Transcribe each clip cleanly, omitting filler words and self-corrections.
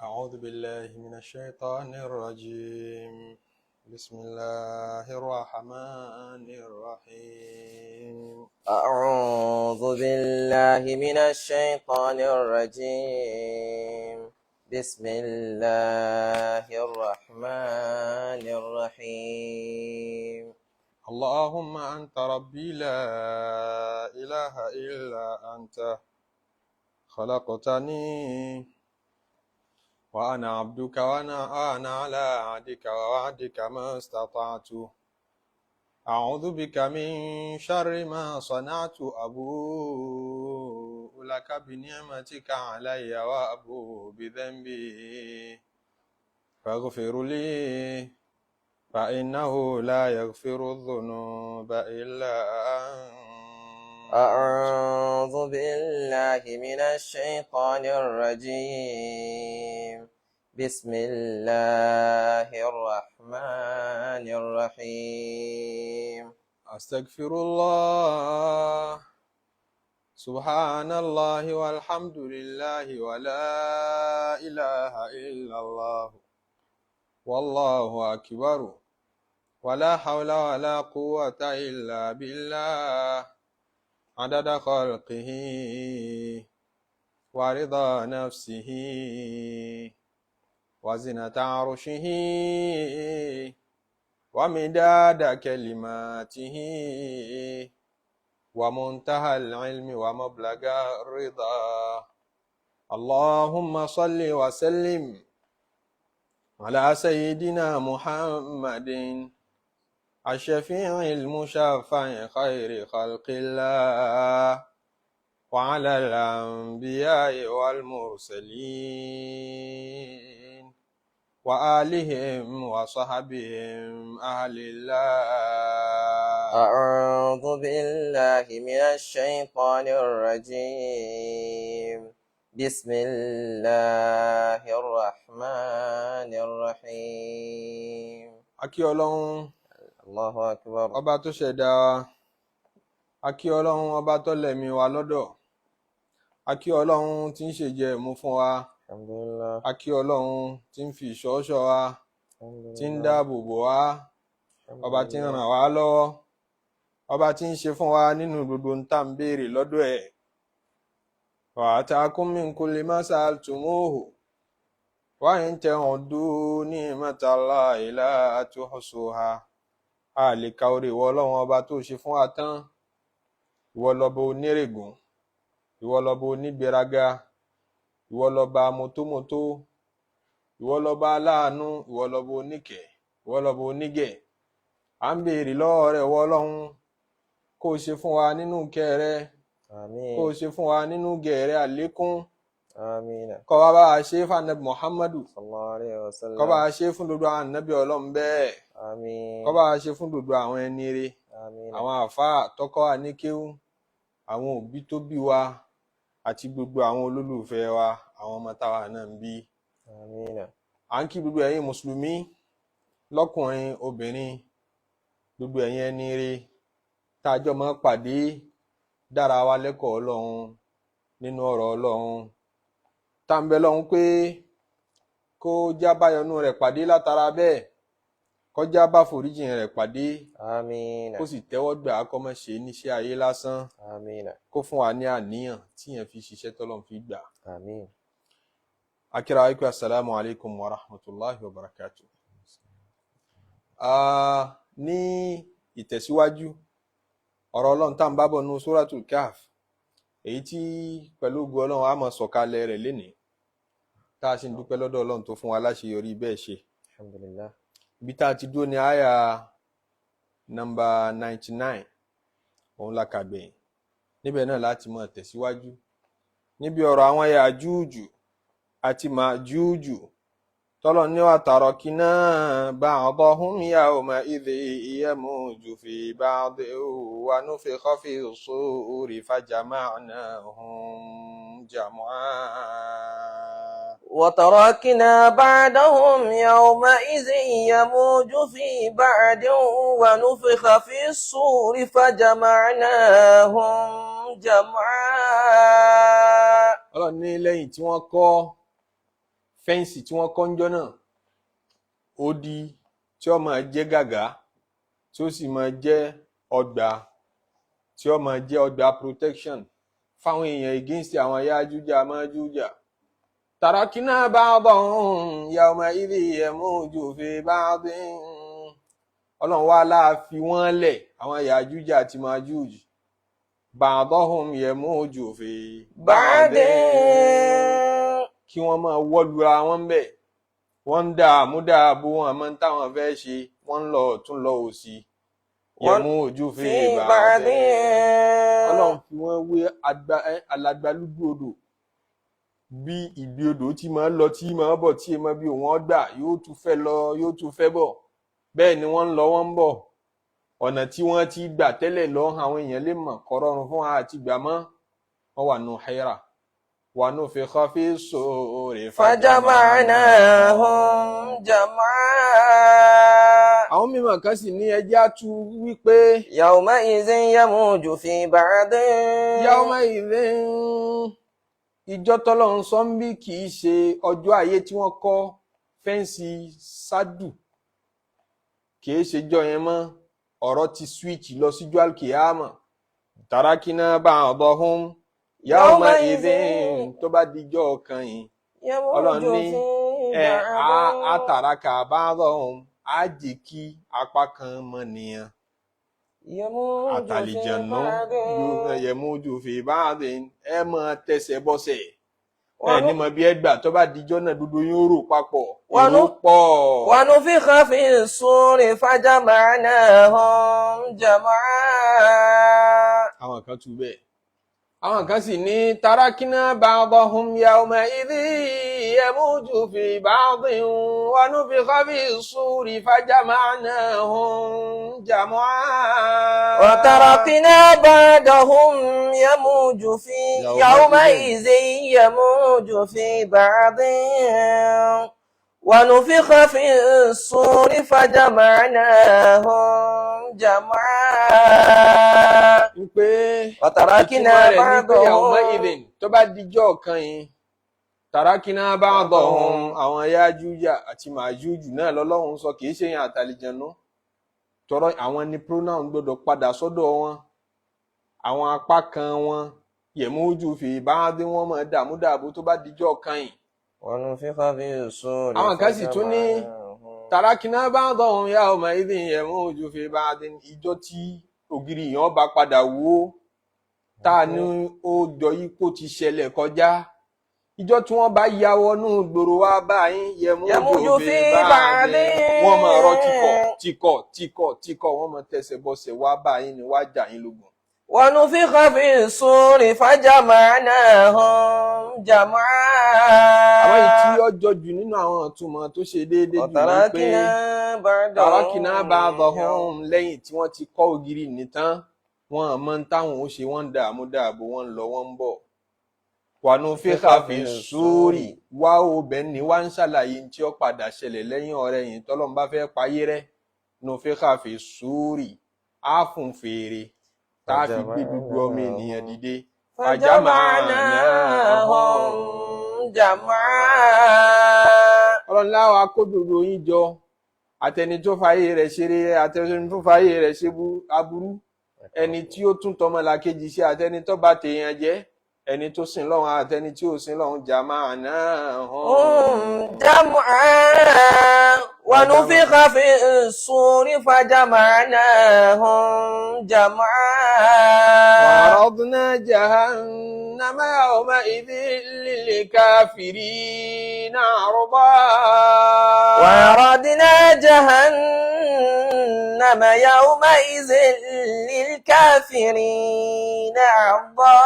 أعوذ بالله من الشيطان الرجيم. بسم الله الرحمن الرحيم. أعوذ بالله من الشيطان الرجيم. بسم الله الرحمن الرحيم. اللهم أنت ربي لا إله إلا أنت خلقتني وأنا عبدك وأنا على عهدك ووعدك ما استطعت. أعوذ بك من شر ما صنعت. أبوء لك بنعمتك علي وأبوء بذنبي فاغفر لي فإنه لا يغفر الذنوب إلا أنت. أعوذ بالله من الشيطان الرجيم. بسم الله الرحمن الرحيم. أستغفر الله سبحان الله والحمد لله ولا إله إلا الله والله أكبر ولا حول ولا قوة إلا بالله عدد خلقه ورضا نفسه وزنة عرشه ومداد كلماته ومنتهى العلم ومبلغ الرضا. اللهم صل وسلم على سيدنا محمد الشفيع المشفع خير خلق الله وعلى الأنبياء والمرسلين وآلهم وصحبهم أهل الله. أعوذ بالله من الشيطان الرجيم. بسم الله الرحمن الرحيم. Akí Ọlọ́run Allahu Akbar. ọba tó ṣẹ̀dá wa, akí Ọlọ́run ọba tó lẹ̀mí wa lọ́dọ̀, akí Ọlọ́run tí ń ṣèjẹ ìmú fún wa, Alhamdulillah. akí Ọlọ́run tí ń fi ìṣọ́ ṣọ́ wa, tí ń dáàbò bò wá, ọba tí ń ràn wá lọ́wọ́, ọba tí ń ṣe fún wa nínú gbogbo ń tà ń béèrè lọ́dọ̀ ẹ̀. wa ataakum min kulli ma sa'altumuhu wa in ta'uddu ni'matallahi la tuhsuha. A lè ka oore ìwọ Ọlọ́run ọba tó ṣe fún wa tán. Ìwọ lọba onírègùn, ìwọ lọba onígbéraga, ìwọ lọba mọ́tómọ́tó, ìwọ lọba aláàánú, ìwọ lọba oníkẹ́, ìwọ lọba onígẹ̀. À ń béèrè lọ́wọ́ rẹ̀ ìwọ Ọlọ́run kó o ṣe fún wa nínú ìkẹ́ rẹ, Àmín. kó o ṣe fún wa nínú ìgẹ̀ rẹ àlékún. Àmín. Kó wá bá a ṣe fún ànábì Muhammadu, Sallallahu alayhi wa sallam. kó bá a ṣe fún gbogbo àwọn ànábì Ọlọ́run bẹ́ẹ̀, Àmín. kó bá a ṣe fún gbogbo àwọn ẹni rere, Àmín. àwọn àfáà tọ́kọ́ wa ní kéwú, àwọn òbí tó bí wa àti gbogbo àwọn olólùfẹ́ wa, àwọn ọmọ táwa náà ń bí. Àmín. À ń kí gbogbo ẹ̀yin mùsùlùmí lọ́kùnrin obìnrin, gbogbo ẹ̀yin ẹni rere tá a jọ máa ń pàdé dára wa lẹ́kọ̀ọ́ Ọlọ́run nínú ọ̀rọ̀ Ọlọ́run, tá ń bẹ lọ́hun pé kó já báyọnú rẹ̀ pàdé látara bẹ́ẹ̀, kó já bá foríjìn rẹ̀ pàdé, Àmín. kó sì tẹ́wọ́ gbà kó má ṣe níṣẹ́ ayé lásán, Àmín. kó fún wa ní àníyàn tíyẹn fi ṣiṣẹ́ tọ́lọ́run fi gbà. Àmín. Akira wípé assalamu alaikum wa rahmatullahi wa barakatuh. Ní ìtẹ̀síwájú ọ̀rọ̀ Ọlọ́run tá ń bá bọ̀ nínú Suratul Kahf, èyí tí pẹ̀lú ògo Ọlọ́run a máa sọ̀kalẹ̀ rẹ̀ lénìí, tá a sì ń dúpẹ́ lọ́dọ̀ Ọlọ́run tó fún wa láṣeyọrí bẹ́ẹ̀ ṣe. Alhamdulillah. Ibi tá a ti dúró ní àyà nọ́mbà 99 òun la kà gbẹ̀yìn. Níbẹ̀ náà láti máa tẹ̀síwájú níbi ọ̀rọ̀ àwọn Yájújù àti Májújù tọ́lọ̀ ní wa tarakna ba'dahum yawma'idhin yamuju fi ba'din wa nufikha fi s-suri fajama'nahum jam'a. وتركنا بعدهم يومئذ يموج في بعد ونفخ في الصور فجمعناهم جمعا. Ọlọ́run ní lẹ́yìn tí wọ́n kọ́ fẹ́ǹsì tí wọ́n kọ́ ńjọ́ náà ó di tí ó máa jẹ́ gàgá tí ó sì máa jẹ́ ọgbà tí ó máa jẹ́ ọgbà protection fáwọn èèyàn against àwọn Yájújà Májújà. Tarakina ba'dahum yawma'idhi yamuju fi ba'din. Ọlọ́run wá láà fi wọ́n lẹ̀ àwọn Yájújà àti Májújì. Ba'dahum yamuju fi ba'din. Kí wọ́n máa wọ́lura wọn bẹ̀. Wọ́n ń dààmú wọn àmọ́ táwọn fẹ́ ṣe wọ́n ń lọ ọ̀tún lọ òsì. Yamuju fi ba'din. Ọlọ́run fi wọ́n wé alàgbàlúgbò odò. Bí ìgbì odò tí máa lọ tí máa bọ̀ tí èèmọ̀ bí òun ọgbà yóò tún fẹ́ lọ yóò tún fẹ́ bọ̀ bẹ́ẹ̀ ni wọ́n ń lọ wọ́n ń bọ̀ ọ̀nà tí wọ́n ti gbà tẹ́lẹ̀ lọ àwọn èèyàn lè mọ̀ kò rọrùn fún wa àti gbà mọ́ wọ́n wà nù hayra wà nù fi khafi sóòrè fajama'nahum jam'a. Àwọn mímọ̀ kan sì ní ẹjẹ́ á tú wípé yawma idhin yamuju fi ba'din. yawma idhin ìjọ tọ́lọ́run sọ ń bí kì í ṣe ọjọ́ ayé tí wọ́n kọ́ fẹ́ǹsì sádù kì í ṣe jọ yẹn mọ́ ọ̀rọ̀ ti switch lọ síjọ́ alkiyama. Tarakina ba'dahum yawma idhin tó bá dijọ́ kan yìí Ọlọ́run ní àtàràkà ba'dahum á jẹ́ kí apá kan mọ́ nìyẹn àtàlìjẹ̀nú yamuju fi ba'din ẹ máa tẹsẹ̀ bọ́sẹ̀ ẹ ní mọ bí ẹ gbà tó bá dijọ́ náà dúdú yóò rò papọ̀ ìlú pọ̀. wa nufikha fi s-suri fajama'nahum jam'a. Àwọn kan tú bẹ́ẹ̀ àwọn kan sì ní tarakina ba'dahum yawma idhi yamuju fi ba'din wa nufikha fi s-suri fajama'nahum jam'a. wa tarakna ba'dahum yamuju fi yawma idhi yamuju fi ba'din wa nufikha fi s-suri fajama'nahum jam'a. Pé Tarakina ba'dahum tó bá dijọ́ kan yìí tarakina ba'dahum àwọn Yájújà àti Májújù náà lọ́lọ́run sọ kìí ṣe yẹn àtàlìjẹ̀nú tọrọ àwọn ni pronoun gbọdọ̀ padà sọ́dọ̀ wọn àwọn apá kan wọn yamuju fi ba'din wọn mọ̀ dààmúdààbò tó bá dijọ́ kan yìí. Àwọn kan sì tún ní tarakina ba'dahum yawma idhin yamuju fi ba'din ìjọ tí ògiri yẹn bá padà wó tá a ní ó jọ yí kó ti ṣẹlẹ̀ kọjá ìjọ tí wọ́n bá ya wọnú gbòòrò wá báyìí yamuju fi ba'din wọ́n máa rọ tíkọ̀ wọ́n máa tẹsẹ̀ bọ́sẹ̀ wá báyìí ni wá jà yín lógun. wa nufikha fi s-suri fajama'nahum jam'a. Àwọn ìtí ọjọ́ jù nínú àwọn ìtumọ̀ tó ṣe déédéé jù ní pé tarakina ba'dahum lẹ́yìn tí wọ́n ti kọ́ ògiri nìtàn wọ́n mọ̀ táwọn ó ṣe wọ́n dààmú wọ́n lọ wọ́n ń bọ̀. wa nufikha fi s-suri wá obìnrin ni wá ń ṣàlàyé tí ó padà ṣẹlẹ̀ lẹ́yìn ọ̀rẹ́ yìí tọ́lọ́run bá fẹ́ payé rẹ́ nufikha fi s-suri á fún fèrè tá a fi gbé gbogbo ọmọ ènìyàn dìde. fajama'nahum jam'a. Ọlọ́run láwọn akódòdó yín jọ àtẹni tó fàyè rẹ̀ ṣeré àtẹni tó fàyè rẹ̀ ṣe aburú ẹni tí ó tún tọmọlàkejì ṣe àtẹni tó bá tèèyàn jẹ́ ẹni tó sìn lọ́hùn àtẹni tí ò sìn lọ́hùn jama'nahum jam'a. wa nufikha fi s-suri fajama'nahum jam'a. وعرضنا جهنم يومئذ للكافرين عرضا. وعرضنا جهنم يومئذ للكافرين عرضا.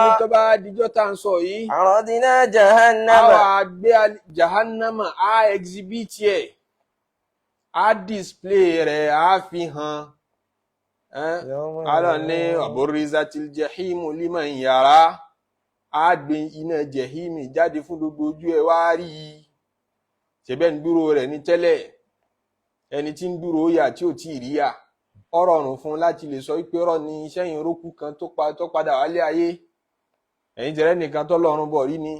Ní tó bá dijọ́ tá ń sọ yìí. عرضنا جهنم. Àwọn àgbẹ̀ jahannama á exhibit ẹ̀ á display rẹ̀ á fi hàn. Alọ́ ní ọ̀bọ̀rìzàtìl jahimu liman yara á gbé iná jahimi jáde fún gbogbo ojú ẹ wá rí i ṣebẹ́ ń dúró rẹ̀ ní tẹ́lẹ̀ ẹni tí ń dúró yà tí ò tí ì rí yà ó rọrùn fún láti lè sọ pé rọ ní iṣẹ́ ìrókù kan tó padà wálé ayé ẹ̀yin jẹ́rẹ́ nìkan tó lọ́rùn bọ̀ rí ni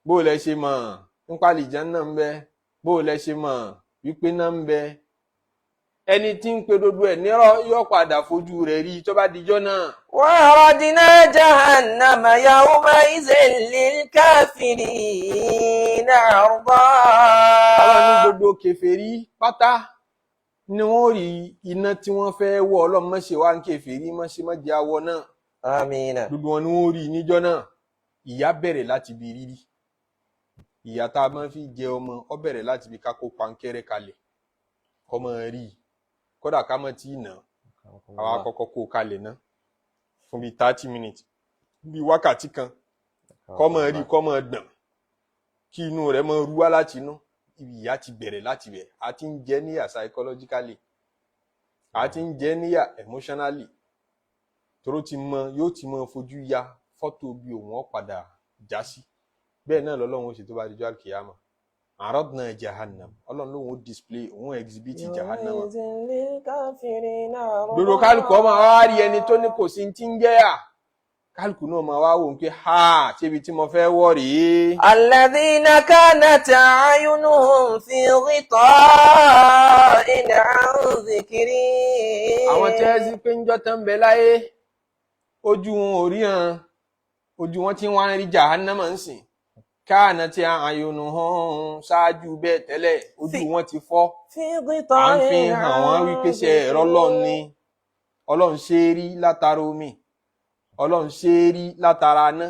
bó lẹ ṣe mọ̀ nípa àlìjánnà ń bẹ, bó lẹ ṣe mọ̀ wípé náà ń bẹ. Ẹni tí ń pe gbogbo ẹ̀ nírọ́ yóò padà fojú rẹ̀ rí tó bá dijọ́ náà. وعرضنا جهنم يومئذ للكافرين عرضا. Ọlọ́run ní gbogbo kèfèrí pátá ni wọ́n rí iná tí wọ́n fẹ́ wọ̀. Ọlọ́run má ṣe wá ń kèfèrí, má ṣe má jẹ́ awọ náà. آمين. Gbogbo wọn ni wọ́n rí níjọ́ náà. Ìyà bẹ̀rẹ̀ láti bi rírí. Ìyà tá a máa fi jẹ ọmọ ó bẹ̀rẹ̀ láti bi ká kó pankẹ́rẹ́ kalẹ̀ kó máa rí. Kódà ká má tí ì nà àwa kọ́kọ́ kó kalẹ̀ ná fún bíi 30 minutes bíi wákàtí kan kó máa rí kó máa gbọ̀n kí inú rẹ̀ máa ru wá láti inú. Ìyà ti bẹ̀rẹ̀ láti bẹ̀. A ti ń jẹ níyà psychologically, a ti ń jẹ níyà emotionally. Tóró ti mọ yóò ti mọ fojú ya fọ́tò bí òun ó padà já sí. Bẹ́ẹ̀ náà lọ́lọ́run ó ṣe tó bá dijọ́ àlùkìyámà. Àrọ́dùnà jahannam, Ọlọ́run lóhun ó display, òun exhibit jahannam. يومئذ للكافرين عرضا. Gbogbo kálukú ọmọ wa rí ẹni tó ní kò sí ti ń jẹ́yà. Kálukú náà máa wá wò ń pé ha ṣébi tí mo fẹ́ wọ̀ rèé. الذين كانت أعينهم في غطاء عن ذكري. Àwọn tí ẹ sí pé ń jọ́ tán bẹ láyé, ojú wọn ò ríran, ojú wọn tí wọ́n rí jahannama ń sìn. Káànà tí àyùnú hàn ṣáájú bẹ́ẹ̀ tẹ́lẹ̀, ojú wọn ti fọ́. في À ń غطاء fi hàn wọ́n wípé ṣe ẹ̀rọ Ọlọ́run ni. Ọlọ́run ṣe é rí látara omi, Ọlọ́run ṣe é rí látara iná,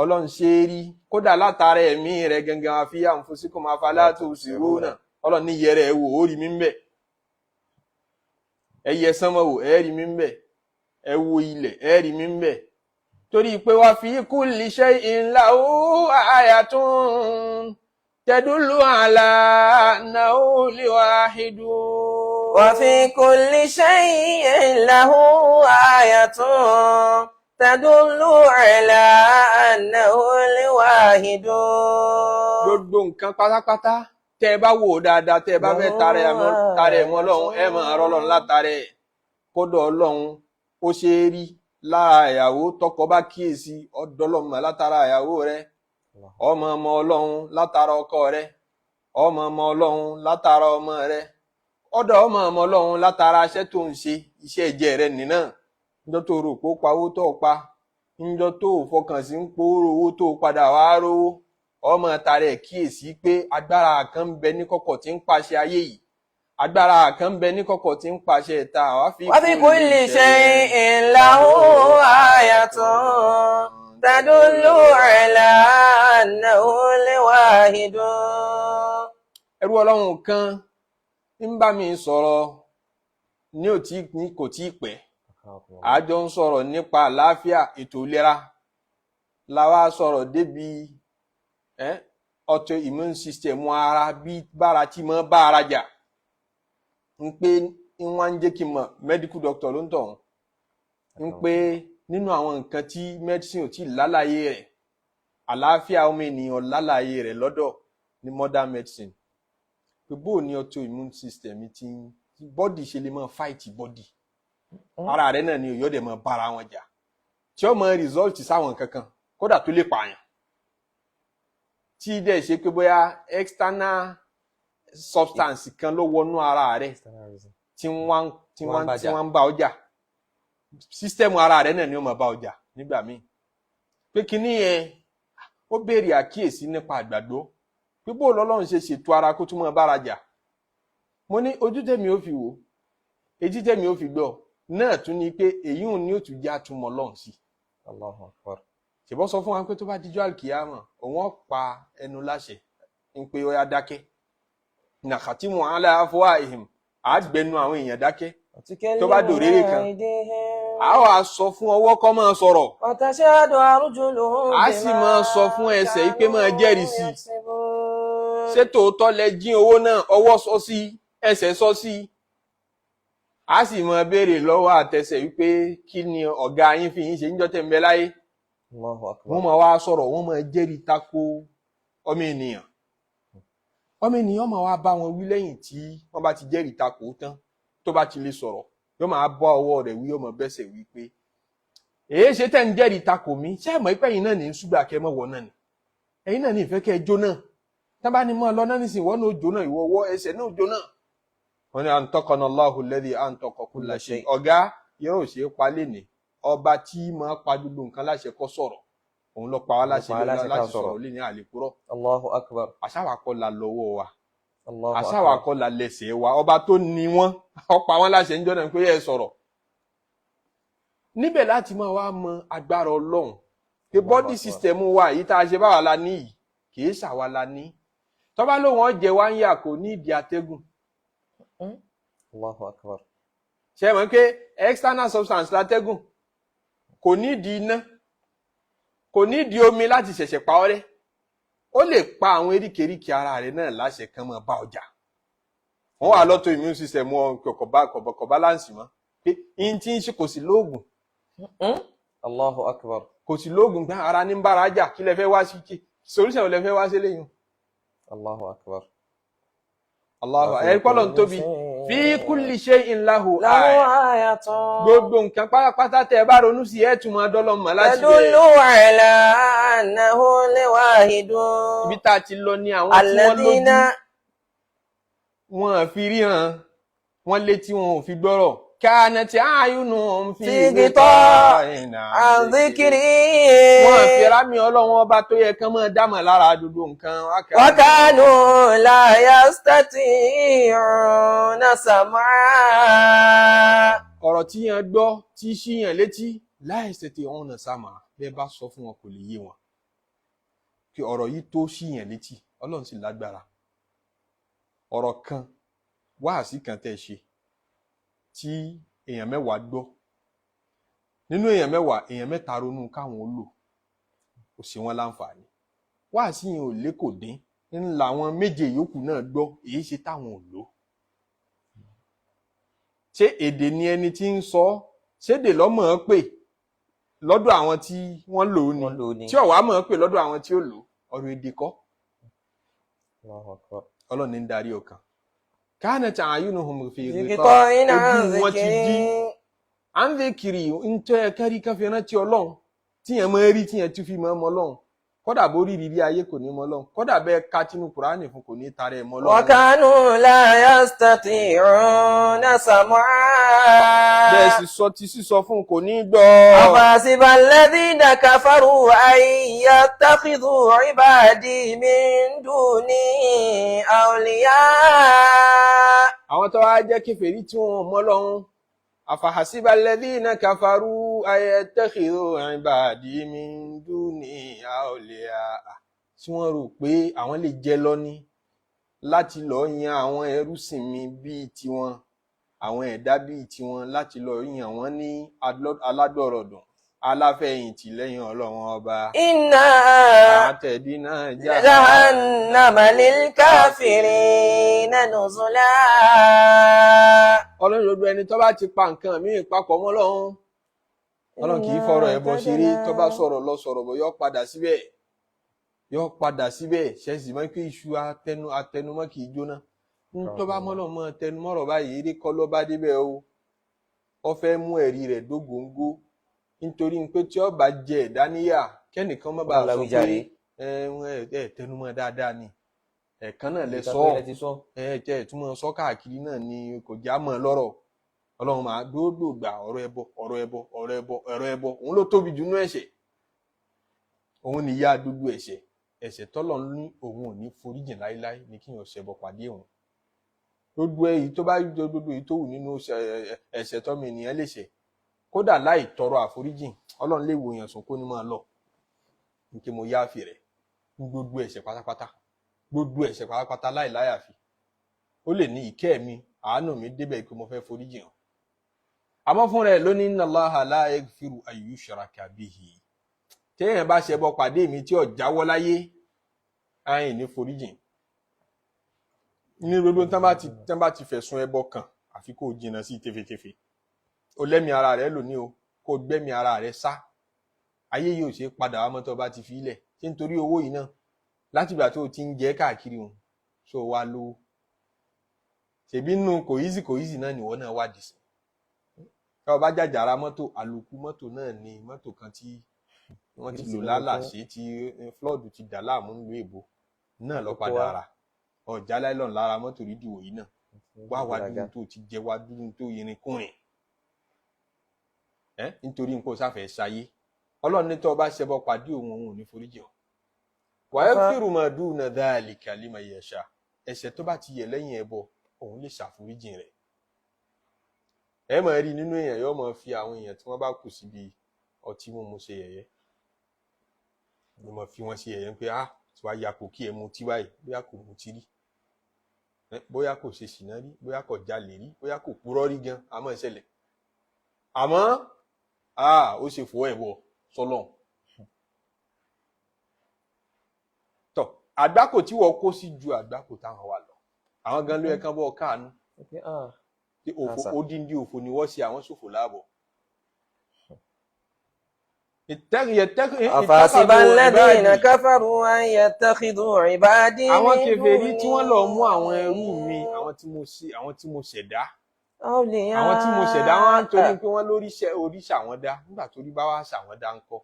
Ọlọ́run ṣe é rí kódà látara ẹ̀mí rẹ̀ gangan àfi anfusikum afala tubsiruna. Ọlọ́run ní yẹrẹ ẹ wò ó rí mi ń bẹ̀. Ẹ yẹ sánmọ̀ wò ẹ rí mi ń bẹ̀. Ẹ wo ilẹ̀ ẹ rí mi ń bẹ̀. Torí pé wa fi kulli shay'in lahu ayatun tadullu ala annahu liwahidun. وفي كل شيء له آية تدل على أنه الواحد. Gbogbo nǹkan pátápátá tẹ́ ẹ bá wò dáadáa, tẹ́ ẹ bá fẹ́ tara ẹ̀ mọ́ Ọlọ́run, ẹ máa rọ́ Ọlọ́run látara ẹ̀. Kódà Ọlọ́run ó ṣe é rí lára ìyàwó tọkọ bá kíyèsí ọ̀dọ̀ Ọlọ́run mọ̀ látara ìyàwó rẹ̀. Ọmọ Ọlọ́run látara ọkọ rẹ̀. Ọmọ Ọlọ́run látara ọmọ rẹ̀. Ọ̀dọ̀ ọmọ Ọlọ́run látara iṣẹ́ tó ń ṣe, iṣẹ́ ìjẹ́ rẹ̀ nìna. Níjọ́ tó rò pé ó pawó tó pa, níjọ́ tó fọkàn sí ń pòórò owó tó padà wá rówó. Ọmọ tara ẹ̀ kíyèsí pé agbára kan ń bẹ ní kọ̀kọ̀ tí ń pàṣẹ ayé yìí. Agbára kan ń bẹ ní kọ̀kọ̀ tí ń pàṣẹ ìta. وفي كل شيء له آية تدل على أنه الواحد. Ẹrú Ọlọ́run kan ń bá mi sọ̀rọ̀ ní kò tí pẹ́. Àjọ ń sọ̀rọ̀ nípa àlàáfíà ètò ìlera. La wá sọ̀rọ̀ débi auto immune system ara bí bára tí mọ́ bá ara jà. Ń pé wọ́n ń jẹ́ kí mọ̀ medical doctor ló ń tọ̀. Ń pé nínú àwọn nǹkan tí medicine ò tí lálàyé rẹ̀, àlàáfíà ọmọ ènìyàn lálàyé rẹ̀ lọ́dọ̀ ní modern medicine. Pé bó ni auto immune system tí body ṣe lè máa fight body. Ara rẹ̀ náà ni òyọ́ dẹ̀ máa bára wọn jà. Tí ó máa result sáwọn kankan kódà tó lè pààyàn. Tí dẹ̀ ṣe pé bóyá external substance kan ló wọnú ara rẹ̀ tí wọ́n ń bá ọjà. System ara rẹ̀ náà ni ó máa bá ọjà nígbà míì. Pé kíní yẹn ó béèrè àkíyèsí nípa àgbàdo. Pé bó lọ́lọ́run ṣe ṣètò ara kó tún máa bára jà. Mo ní ojú tèmi ó fi wò, etí tèmi ó fi gbọ́. Náà tún ni pé èyí ò ní ó tún jẹ́ àtúmọ̀ Ọlọ́run sí. Allahu Akbar. Ṣèbọ́ sọ fún wa pé tó bá dijọ́ àlùkìyámà, òun ó pa ẹnu láṣẹ ń pé ó yá dákẹ́. Nàkàtímù ala afwahihim, àgbẹnu àwọn èèyàn dákẹ́. Tó bá dòréré kan, a wá sọ fún ọwọ́ kó máa sọ̀rọ̀. وتشهد أرجلهم A sì máa sọ fún ẹsẹ̀ yìí pé máa jẹ́rìí sí. Ṣé tòótọ́ lẹ jí owó náà, ọwọ́ sọ sí, ẹsẹ̀ sọ sí. A sì máa béèrè lọ́wọ́ àtẹsẹ̀ wípé kí ni ọ̀gá yín fi yín ṣe níjọ́ tẹ́ ń bẹ láyé. Allahu Akbar. Wọ́n máa wá sọ̀rọ̀, wọ́n máa jẹ́rìí tako ọmọ ènìyàn. Ọmọ ènìyàn máa wá bá wọn wí lẹ́yìn tí wọ́n bá ti jẹ́rìí tako tán, tó bá ti lè sọ̀rọ̀, yóò máa bọ́ ọwọ́ rẹ̀ wí, yóò máa bẹ́sẹ̀ wí pé èé ṣe tẹ́ ń jẹ́rìí tako mi, ṣé ẹ mọ̀ pé ẹ̀yin náà ní ṣúgbà kẹ́ mọ́ wọ náà ni. ẹ̀yin náà ní ìfẹ́ kẹ́ ẹ jóná tá bá ní mọ́ lọ náà nísìnyí wọ́n náà jóná ìwọ ọwọ́ ẹsẹ̀ náà jóná. wọ́n ní antaqana Allahu alladhi antaqa kulla shay. ọ̀gá yóò ṣe é pa léni ọba tí máa pa gbogbo nǹkan láṣẹ kó sọ̀rọ̀ òun ló pa wá láṣẹ láti sọ̀rọ̀ léni àlékúrọ̀. Allahu akbar. àṣàwà kọ́ la lọ́wọ́ wa Allahu àṣàwà akbar. kọ́ la lẹ́sẹ̀ wa ọba tó ní wọn ó pa wọn láṣẹ níjọ́ náà pé ẹ sọ̀rọ̀. níbẹ̀ láti máa wá mọ agbára Ọlọ́run pé body system wa yìí tá a ṣe báwa la ní yìí kì í ṣàwa la ní tọ́ba lóun ọ̀jẹ̀ wá ń yà kò ní ìdí atẹ́gùn. Allahu akbar. ṣe mọ̀ pé external substance látẹ́gùn kò ní ìdí iná kò ní ìdí omi láti ṣẹ̀ṣẹ̀ pa ọ́ rẹ́ ó lè pa àwọn eríkèéríkèé ara rẹ̀ náà láṣẹ kan mọ́ bá ọjà wọ́n wà lọ́tọ̀ immune system wọn kò balance mọ́ pé in tí ń ṣe kò sí lóògùn. Allahu akbar. kò sí lóògùn gbá ara ní bára jà kí lẹ fẹ́ wá sí kí solution lẹ fẹ́ wá sí lẹ́yìn. Allahu akbar. Allahu akbar. Pọ́lọ̀ ń tóbi fi kulli shay'in lahu ayatun. gbogbo nǹkan pátápátá tẹ́ bá ronú sí ẹ̀ tún máa dọ́lọ́ mọ̀ láti tadullu ala annahu al-wahidun. ibi tá a ti lọ ní àwọn tí wọ́n lójú wọn fi ríran wọn létí wọn ò fi gbọ́rọ̀ kanat a'yunuhum fi ghita'in an dhikri. wọn fi rámi Ọlọ́run ọba tó yẹ kán máa dámọ̀ lára gbogbo nǹkan. wa kanu la yastati'una sam'a. ọ̀rọ̀ tí yẹn gbọ́ tí ṣíyàn létí la yastati'una sam'a bẹ́ẹ̀ bá sọ fún wọn kò lè yé wọn kí ọ̀rọ̀ yìí tó ṣíyàn létí Ọlọ́run sì lágbára. ọ̀rọ̀ kan wáàsí kan tẹ́ ṣe tí èèyàn mẹ́wàá gbọ́ nínú èèyàn mẹ́wàá èèyàn mẹ́ta ronú káwọn ó lò kò sí wọn láǹfààní wáàsí yẹn ò lé kò dín ńlá àwọn méje yòókù náà gbọ́ èyí ṣe táwọn ò lò. ṣé èdè ni ẹni tí ń sọ ṣédè lọ́mọ̀ ọ́ pè lọ́dọ̀ àwọn tí wọ́n lò ó ni tí ọ̀wá mọ̀ ọ́ pè lọ́dọ̀ àwọn tí ó lò ọ̀rọ̀ èdè kọ́. Ọlọ́run ní ń darí ọkàn. kanat a'yunuhum fi ghita'in ojú wọn ti dí an dhikri ntọ́ ẹ kárí káfí rántí Ọlọ́run tíyẹn máa rí tíyẹn tún fi máa mọ Ọlọ́run kódà bó rí rírí ayé kò ní mọ Ọlọ́run kódà bẹ́ẹ̀ ká tínú Kùránì fún kò ní tara ẹ̀ mọ Ọlọ́run. wa kanu la yastati'una sam'a. bẹ́ẹ̀ sì sọ ti sísọ fún kò ní gbọ́. afasiba alladhina kafaru an yattakhidhu ibadi min duni awliya. àwọn tó wá jẹ́ kèfèrí tí wọ́n mọ Ọlọ́run afahasiba alladhina kafaru an yattakhidhu ibadi min duni awliya tí wọ́n rò pé àwọn lè jẹ́ lọ́ní láti lọ yan àwọn ẹrúsìn mi bíi tiwọn àwọn ẹ̀dá bíi tiwọn láti lọ yan wọ́n ní aládọ̀rọ̀dùn aláfẹ̀yìntì lẹ́yìn Ọlọ́run ọba. inna a'tadna jahannama lil kafirina nuzula. Ọlọ́run ló ẹni tó bá ti pa nǹkan míì papọ̀ mọ́ Ọlọ́run kì í fọ̀rọ̀ ẹbọ ṣeré tó bá sọ̀rọ̀ lọ sọ̀rọ̀ bọ̀ yọ padà síbẹ̀ ṣẹ́sì mọ́ pé iṣu atẹnumọ́ kì í jóná tó bá mọ́lọ́ mọ́ tẹnumọ́rọ̀ báyìí eré kọ́ ló bá débẹ̀ o ọ fẹ́ mú ẹ̀rí rẹ̀ dógóńgó nítorí pé tí ó bá jẹ ẹ̀dá níyà kẹ́nìkan má bàa sọ pé tẹnumọ́ dáadáa ni ẹ̀kan náà lẹ sọ túmọ̀ sọ káàkiri náà ni kò já mọ́ lọ́rọ̀ Ọlọ́run máa dóòdò gbà ọ̀rọ̀ ẹbọ òun ló tóbi jù nú ẹ̀ṣẹ̀ òun ni ìyá gbogbo ẹ̀ṣẹ̀ tọ́lọ̀ ní òun ò ní foríjìn láíláí ní kí yàn ṣẹbọ pàdé òun gbogbo èyí tó bá jọ gbogbo èyí tó wù nínú ẹ̀ṣẹ̀ tọ́mọ ènìyàn lè ṣẹ̀ kódà láì tọrọ àforíjìn Ọlọ́run lè wo èèyàn sùn kó ní máa lọ ní kí mo yááfì rẹ̀ gbogbo ẹ̀ṣẹ̀ pátápátá láì láyàfi ó lè ní ìkẹ́ mi àánú mi débẹ̀ pé mo fẹ́ foríjìn àmọ́ fún rẹ̀ lónìí inna Allaha la yaghfiru an yushraka bihi téèyàn bá ṣẹbọ pàdé mi tí ò jáwọ́ láyé àyìn ní foríjìn ní gbogbo tán bá ti fẹ̀sùn ẹbọ kàn àfi kó jìnnà sí tefetefe ó lẹ́mi ara rẹ̀ lónìí o kó gbẹ́mi ara rẹ̀ sá ayé yóò ṣe padà wá mọ́tò bá ti fi ilẹ̀ ṣé nítorí owó yìí náà látìgbà tó ti ń jẹ́ káàkiri òun ṣó wá lówó ṣèbí nù kò easy náà nìwọ náà wádìí sí ká o bá jàjàra mọ́tò àlòkù mọ́tò náà ni mọ́tò kan tí wọ́n ti lò lálàṣe tí flood ti dà láàmú nílùú èbó náà lọ padà rà ọjà láìlọ́n lára mọ́tò rídìwò yìí náà wá dúró tó ti jẹ wá dúró tó irin kùnrin nítorí nǹkan sáfẹ́ ṣayé ọlọ́run ní tó o bá ṣẹbọ pàdé òun ò ní foríjì ọ́ wàyẹ́fìrù máa dùn náà dáàlì kàlímà yẹ̀ṣà ẹ̀ṣẹ̀ tó bá ti yẹ lẹ́yìn ẹbọ òun lè ṣàforíjì rẹ̀ ẹ máa rí nínú èèyàn yóò máa fi àwọn èèyàn tí wọ́n bá kù síbi ọtí mímu ṣe yẹ̀yẹ́ ni mo fi wọn ṣe yẹ̀yẹ́ pé tí wàá yapò kí ẹ mu tí báyìí bóyá kò mu tí rí bóyá kò ṣe ṣìnà rí bóyá kò jalè rí bóyá kò purọ́ rí gan àmọ́ ìṣẹ̀lẹ̀ àmọ́ ó ṣe fò ẹ̀wọ̀ sọlọ́n tọ àgbákò tí wọ́n kó sí ju àgbákò táwọn wà lọ àwọn gan ló yẹ kán bọ́ káànú odindi òfò ni wọ́n ṣe àwọn ṣòfò láàbọ̀ àfàṣìbá alladhina kafaru an yattakhidhu ibadi àwọn kèfèrí tí wọ́n lọ mú àwọn ẹrú mi àwọn tí mo ṣẹ̀dá àwọn tí mo ṣẹ̀dá wọn ń torí pé wọ́n oríṣà wọn dá nígbà tó rí bá wá ṣà wọn dá ń kọ́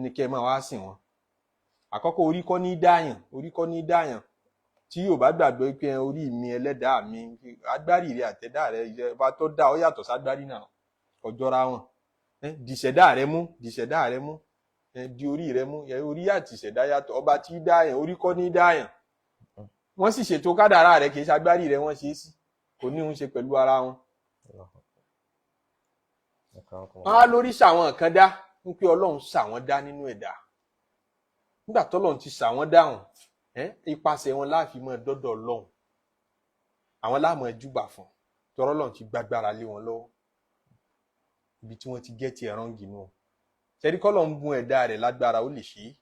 ní kẹ́ máa wá sìn wọn àkọ́kọ́ orí kọ́ ní dáyàn tí yóò bá gbàgbọ́ pé orí mi ẹlẹ́dàá mi agbárí rẹ àtẹ̀dá rẹ ìjọba tó dá ọ yàtọ̀ ságbárí náà ọjọ́ra wọn dìṣẹ̀dá rẹ mú di orí rẹ mú orí àti ìṣẹ̀dá yàtọ̀ ọba tí dáyàn orí kọ́ ní dáyàn wọ́n sì ṣètò kádàrá rẹ kì í ṣagbárí rẹ wọ́n ṣe é sí kò ní ń ṣe pẹ̀lú ara wọn. wọ́n á lórí ṣàwọn kan dá ń pé ọlọ́run ṣàwọn dá nínú ẹ̀dá nígbà tọ́lọ́run ti ṣàwọn dáhùn ipasẹ̀ wọn láàfin mọ́ dọ́dọ̀ ọlọ́run àwọn láàmú ẹjúbà fún tọ́rọ́ ọlọ́run ti gbàgbára lé wọn lọ́wọ́ ibi tí wọ́n ti gẹ́tì ẹ̀rán gínú ṣẹ́rí kọ́lọ̀ ń bùn ẹ̀dá rẹ̀ lágbára ó lè ṣe é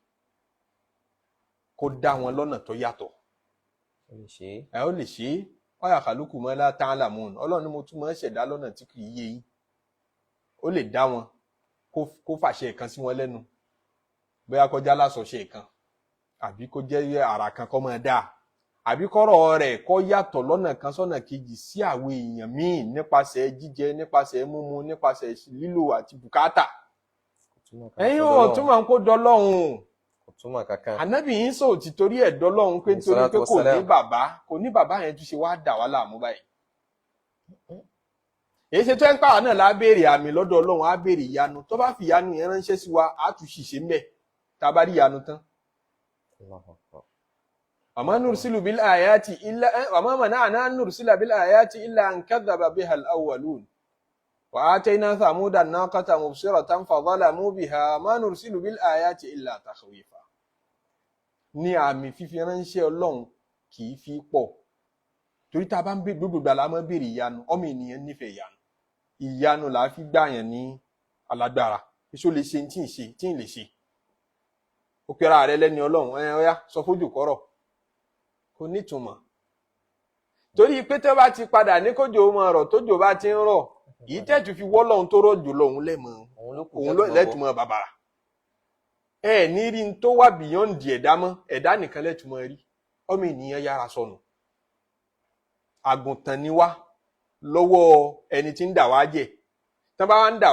kó dá wọn lọ́nà tó yàtọ̀ ó lè ṣe é ọ̀yà kàlùkù mọ́ látàn àlàmùn ọlọ́run ni mo tún mọ́ ṣẹ̀dá lọ́nà tí kì í yé yín ó lè dá wọn kó fàṣẹ ìkan sí wọn lẹ́nu bóyá kọjá lásọṣẹ ìkan àbí kó jẹ́ àrà kan kọ́ máa dáa àbí kọ́rọ̀ rẹ̀ kọ́ yàtọ̀ lọ́nà kan sọ́nà kejì sí àwọn èèyàn míì nípasẹ̀ jíjẹ nípasẹ̀ mímu nípasẹ̀ lílò àti bùkátà ẹ̀yin ò túmọ̀ ń kó dọ́lọ́hun ànábì yín sọ ti torí ẹ̀ dọ́lọ́hun pé nítorí pé kò ní bàbá yẹn tún ṣe wá dà wá láàmú báyìí èyí ṣe tó ń pàwọn náà lábẹ́rẹ̀ àmì lọ́dọ̀ ọlọ́run á béèrè ìyanu tó bá fi ìyanu yẹn ránṣẹ́ sí wa á tún ṣìṣe mbẹ̀ tá a bá rí ìyanu tán. وما نرسل بالآيات إلا وما منعنا أن نرسل بالآيات إلا أن كذب بها الأولون وآتينا ثمود الناقة مبصرة فظلموا بها ما نرسل بالآيات إلا تخويفا ní àmì fífi ránṣẹ́ ọlọ́run kì í fi pọ̀ torí tá a bá ń gbé gbogbo ìgbà la máa ń béèrè ìyanu ọmọ ènìyàn nífẹ̀ẹ́ ìyanu là á fi gbàyàn ní alágbára èso lè ṣe tí ń lè ṣe ó pera rẹ lẹ́ni ọlọ́run ọ̀yá sọ fójú kọ́rọ̀ kò nítumọ̀ torí pé tó bá ti padà ní kójò mọ ọ̀rọ̀ tójò bá ti ń rọ̀ yìí tẹ́tù fi wọ́ lọ́hun tó rọ̀jò lọ́hun lẹ́mọ̀ òun lẹ́tùmọ̀ bàbàrà ní rí n tó wà beyond ẹ̀dá mọ́ ẹ̀dá nìkan lẹ́tùmọ̀ rí ọmọ ènìyàn yára sọnù àgùntàn ni wá lọ́wọ́ ẹni tí ń dà wá jẹ tán bá wá ń dà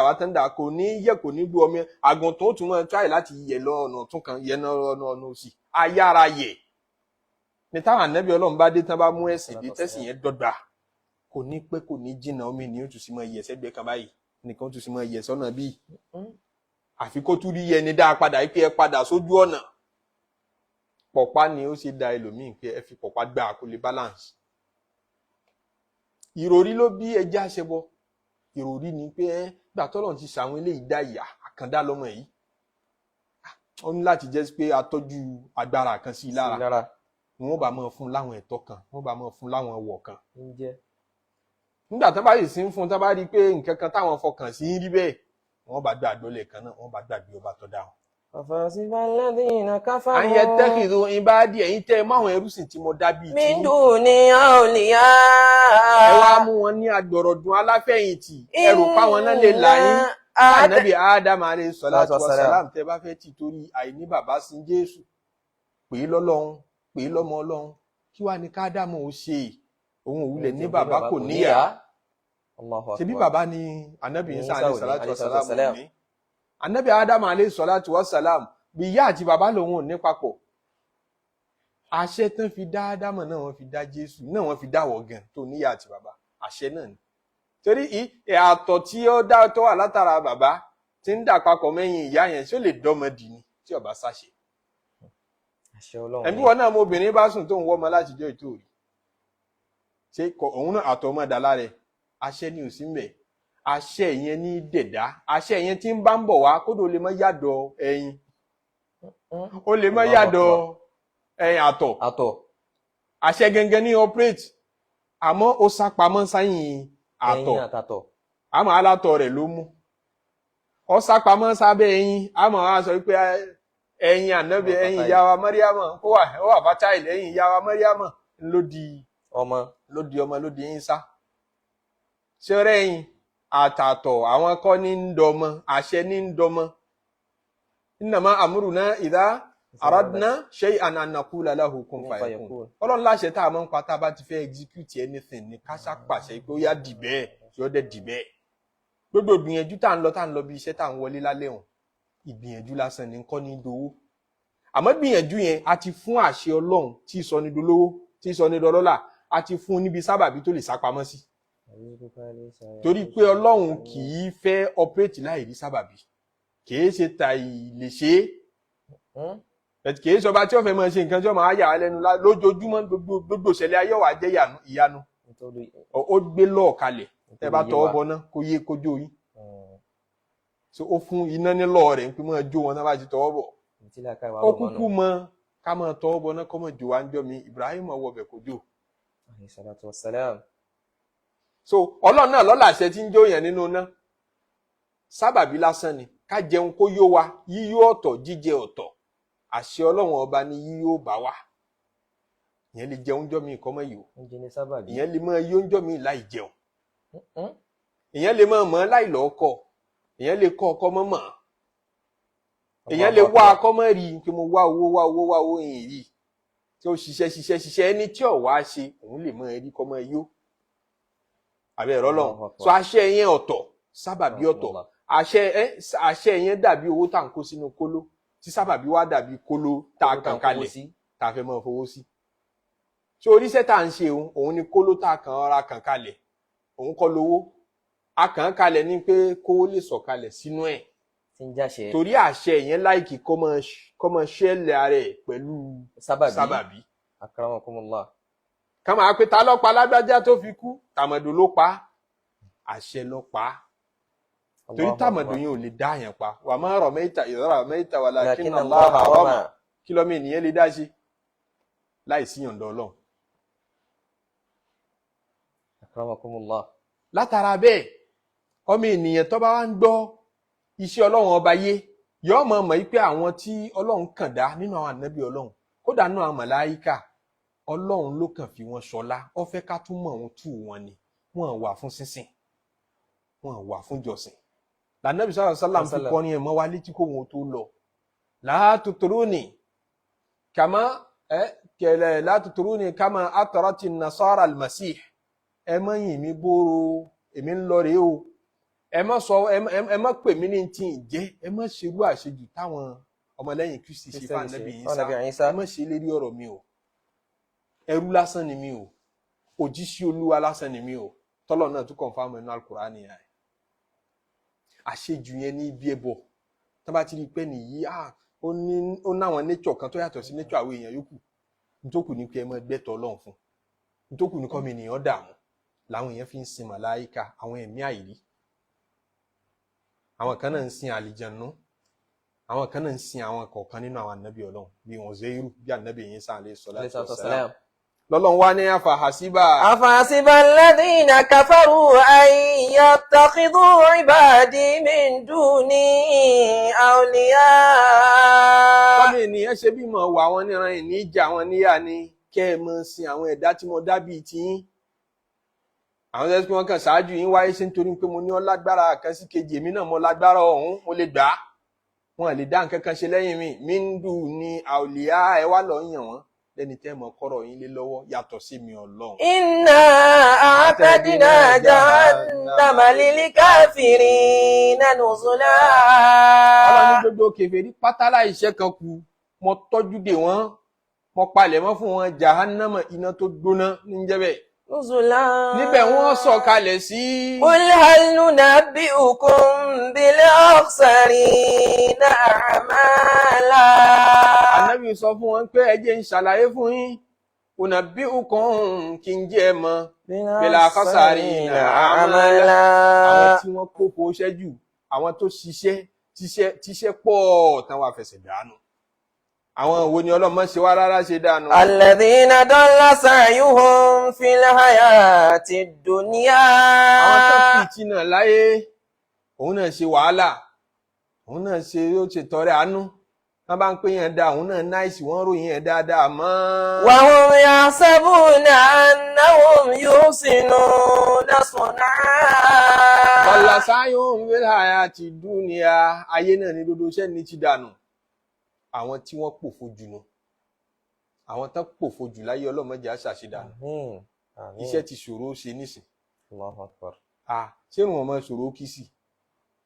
wá tán dà kò ní yẹ kò ní gbó ọmọ àgùntàn ó tún mọ́ tráì láti yẹ lọ ọ̀nà tún kan yẹ ọ̀nà òsì ayára yẹ ní táwọn ànábì ọlọ́run bá dé tán bá mú ẹ̀sìn dé tẹ́sìn yẹn dọ́gba kò ní pẹ́ kò ní jìnnà ọmọ ènìyàn tún sí mọ́ iyẹ̀ sẹ́gbẹ̀ẹ́ kan báyìí nìkan tún sí mọ́ iyẹ̀ sọ́nà bíi àfi kó tún rí ẹni dá padà pé ẹ padà sójú ọ̀nà pọ̀pá ni ó ṣe da ẹlòmíì pé ẹ fi pọ̀pá gbà kó lè balance ìròrí ló bí ẹja ṣẹbọ ìròrí ni pé gbà tọ́lọ́run ti ṣàwọn eléyìí dá ìyà àkàndá lọ́mọ yìí ó ní láti jẹ́ pé atọ́jú agbára kan sí i lára wọn bá máa fún láwọn ẹ̀tọ́ kan wọn bá máa fún láwọn ọwọ́ kan nígbà tán bá yìí sí ń fún tán bá rí i pé nǹkan kan táwọn fọkàn sí ń rí bẹ́ẹ̀ wọn bá gbàgbọ́ lẹ́ẹ̀kan náà wọn bá gbàgbé ọba tó dá wọn. àfàṣìbá alladhina kafaru. àyẹ tẹ́kìrì ìbáàdì ẹ̀yìn tẹ́ máwọn ẹrúsìn tí mo dá bíi tí. min duni awliya. ẹ wá mú wọn ní agbọ̀rọ̀dún aláfẹ̀yìntì ẹrù páwọn náà lè là yín. ànábì Ádámù alayhi salatu wassalam tẹ́ bá fẹ́ tì torí àìní bàbá sí Jésù pè é lọ́lọ́run pè é lọ́mọ ọlọ́run kí wàá ní kádámù ó ṣe òun òwúlẹ̀ ní bàbá kò níyà ṣebí bàbá ni ànábì Ìsá alayhi salatu wassalam ní Ànábì Ádámù alayhi salatu wassalam bí ìyá àti bàbá lòun ò ní papọ̀. Àṣẹ tán fi dá Ádámù náà wọ́n fi dá Jésù náà wọ́n fi dáwọ̀ gan tó níyà àti bàbá. Àṣẹ náà ni. Torí àtọ̀ tí ó dá tó wà látara bàbá tí ń dà papọ̀ mẹ́yìn ìyá yẹn tí ó lè dọ́mọdì ni tí ó bá sáṣe. Ẹ̀bí wọn náà mo obìnrin bá sùn tó ń wọ́ ọmọ láti jọ ìtòrí. Ṣé òun náà àtọ̀ ọmọ dà lára ẹ̀? Àṣẹ ni ò sí ń bẹ̀. Àṣẹ yẹn ní dẹ̀dá. Àṣẹ yẹn tí ń bá ń bọ̀ wá kódò lè má yàdọ̀ ẹyin. Ó lè má yàdọ̀ ẹyin àtọ̀. Àṣẹ gẹ́gẹ́ ní operate. Àmọ́ ó sápamọ́ sáyìn àtọ̀. Àmọ́ alátọ̀ rẹ̀ ló mú. Ó sápamọ́ sábẹ́ ẹyin. Àmọ́ á sọ pé ẹyin Ànábì ẹyin ìyá wa Máríàmù ó wà fertile ẹyin ìyá wa Máríàmù ló di ọmọ ló di Ìsá. Ṣé rẹ̀ ẹyin àtàtọ̀ àwọn kọ́ ní ń dọmọ àṣẹ ní ń dọmọ. Innama amruna idha aradna shay'an an naqula lahu kun fayakun. Ọlọ́run láṣẹ tá a máa ń pa tá a bá ti fẹ́ execute anything ní ká ṣàpàṣẹ pé ó yá dì bẹ́ẹ̀ yóò dẹ̀ dì bẹ́ẹ̀. Gbogbo ìgbìyànjú tá ń lọ bí iṣẹ́ tá ń wọlé lálẹ́ hàn ìgbìyànjú lásán ní kọ́ ní dowó. Àmọ́ gbìyànjú yẹn a ti fún àṣẹ Ọlọ́run tí sọ ní dolówó tí sọ ní dọlọ́lá a ti fún níbi sábàbí tó lè sápamọ́ sí. Torí pé Ọlọ́run kì í fẹ́ operate láì rí sábàbí kì í ṣe ta ìlè ṣe é kì í sọba tí ó fẹ́ máa ṣe nǹkan tí ó máa yà á lẹ́nu lójoojúmọ́ gbogbo ìṣẹ̀lẹ̀ ayé wa jẹ́ ìyanu ó gbé lọ́ọ̀ kalẹ̀ tẹ́ bá tọwọ́ bọ náà kó yé kójó yín so ó fún iná ní lọ́ọ̀ rẹ̀ pé máa jó wọn náà bá ti tọwọ́ bọ̀ ó kúkú mọ ká máa tọwọ́ bọ náà kọ́ mọ̀ jò wá ń jọ mi Ibrahim ọwọ́ bẹ̀ kó jò. So Ọlọ́run náà lọ́làṣẹ tí ń jó yẹn nínú náà sábàbí lásán ni ká jẹun kó yó wa yíyó ọ̀tọ̀ jíjẹ ọ̀tọ̀ àṣẹ Ọlọ́run ọba ni yíyó bá wa ìyẹn lè jẹun jọ mi kọ́ mọ́ yìí o ìyẹn lè mọ yó ń jọ mi láì jẹun ìyẹn lè mọ̀ láì lọ́kọ̀ ìyẹn lè kọ́ ọkọ mọ́ èèyàn lè wá akọ́ mọ́ rí pé mo wá owó èèyàn rí tí ó ṣiṣẹ́ ẹni tí ò wá ṣe òun lè mọ́ rí kọ́ mọ́ yó àbẹ̀ ẹ̀rọ lọ́hùn so àṣẹ yẹn ọ̀tọ̀ sábàbí ọ̀tọ̀ àṣẹ yẹn dàbí owó tá à ń kó sínú kóló tí sábàbí wá dàbí kóló tá a kàn kalẹ̀ tá a fẹ́ mọ́ fowó sí so oríṣẹ́ tá à ń ṣe òun ni kóló tá a kàn ọ̀ra kàn kalẹ̀ òun kọ́ lówó a kàn kalẹ̀ ní pé kówó lè sọ̀kalẹ̀ sínú ẹ̀ torí àṣẹ yẹn láìkì kọ́ mọ ṣẹlẹ̀ ara ẹ̀ pẹ̀lú sábàbí. Akramakumullah. ká máa pe ta ló pa lágbájá tó fi kú tàmọ̀dò ló pa àṣẹ ló pa torí tàmọ̀dò yẹn ò lè dá yẹn pa wà má ramaita idh ramaita walakinna Allaha rama kí lọ́mọ ènìyàn lè dá sí láì sí yọ̀ǹda Ọlọ́run. Akramakumullah. Látara bẹ́ẹ̀ ọmọ ènìyàn tó bá wá ń gbọ́ iṣẹ́ Ọlọ́run ọba yé yóò mọ̀ pé àwọn tí Ọlọ́run kàn dá nínú àwọn ànábì Ọlọ́run kódà nínú àwọn màláíkà Ọlọ́run ló kàn fi wọn ṣọlá ó fẹ́ ká tún mọ̀ wọn tú wọn ni wọn wà fún sísìn wọn wà fún jọ́sìn lànàbì sallallahu alaihi wasallam fi kọrin ẹ̀ mọ́ wa létí kó wọn tó lọ la tuturuni kama atarati nasara al-masih ẹ mọ́ yìn mí bóró èmi ń lọ rèé o ẹ má pè mí ní tí ń jẹ́ ẹ má ṣerú àṣejù táwọn ọmọlẹ́yìn Kristi ṣe fún ànábì Ìsá ẹ má ṣe lérí ọ̀rọ̀ mi o ẹrú lásán ni mi o òjíṣẹ́ Olúwa lásán ni mi o tọ́lọ̀ náà tún confirm nínú Al-Qur'ani yẹn àṣejù yẹn ní ibi ẹbọ tó bá ti rí pé nìyí ó náwọn nature kan tó yàtọ̀ sí nature àwọn èèyàn yòókù nítòkù ní pé ẹ má gbẹ́tọ̀ Ọlọ́run fún nítòkù ní kọ́mi ènìyàn dààmú làwọn èèyàn fi ń sin màláíkà àwọn ẹ̀mí àìrí àwọn kan náà ń sin àlìjànú àwọn kan náà ń sin àwọn kọ̀ọ̀kan nínú àwọn ànábì Ọlọ́run bí wọn Uzairu bí ànábì Ìsá alayhi salatu wassalam lọ́lọ́run wá ní afahasiba alladhina kafaru an yattakhidhu ibadi min duni awliya. Kọ́mi ènìyàn ṣe bí mọ̀ wà wọn níran ìníjà wọn níyà ni kẹ́ ẹ mọ̀ sin àwọn ẹ̀dá tí mo dá bíi tiyín àwọn tẹ́sí pé wọ́n kàn ṣáájú yín wáyé sí nítorí pé mo ní ọ lágbára kan sí kejì èmi náà mo lágbára ọ̀hún mo lè gbà á wọn lè dá nǹkan kan ṣe lẹ́yìn mi ń dù ní àwòlíyá ẹ wá lọ yàn wọ́n lẹ́ni tẹ́ mọ kọ́rọ̀ yín lé lọ́wọ́ yàtọ̀ sí mi Ọlọ́run. Inna a'tadna jahannama lil kafirina nuzula. Ọlọ́run ní gbogbo kèfèrí pátá láìṣẹ́ kan kù mo tọ́jú dè wọ́n mo palẹ̀ mọ́ fún wọn jahannama iná tó gbóná níjẹ́bẹ̀. Nuzula. Níbẹ̀ wọ́n sọ̀kalẹ̀ sí. Qul hal nunabbi'ukum bil akhsarina a'mala. Ànábì sọ fún wọn pé ẹ jẹ́ n ṣàlàyé fún yín unabbi'ukum kí n jẹ́ mọ̀ bil akhsarina a'mala. Àwọn tí wọ́n kókó ṣẹ́jú àwọn tó tíṣẹ́ pọ̀ tán wà fẹsẹ̀ dànù. Àwọn wo ni Ọlọ́run ṣe wá rárá ṣe dànù. Alladhina dalla sa'yuhum fil hayatid dunya. Àwọn tó fìtì náà láyé òun náà ṣe wàhálà òun náà ó ṣe tọrẹ àánú wọ́n bá ń pè yẹn dá òun náà náìsì wọ́n ròyìn yẹn dáadáa mọ́. Wa hum yahsabuna annahum yuhsinuna sun'a. Dalla sa'yuhum fil hayatid dunya ayé náà ní dodo iṣẹ́ ní ti dànù. Àwọn tí wọ́n pòfo jù nù àwọn tán pòfo jù láyé ọlọ́mọdé àṣàṣedànù. Iṣẹ́ ti ṣòro ṣe nísìn. Allahu Akbar. Ṣé ìrùn ọmọ ṣòro kí sí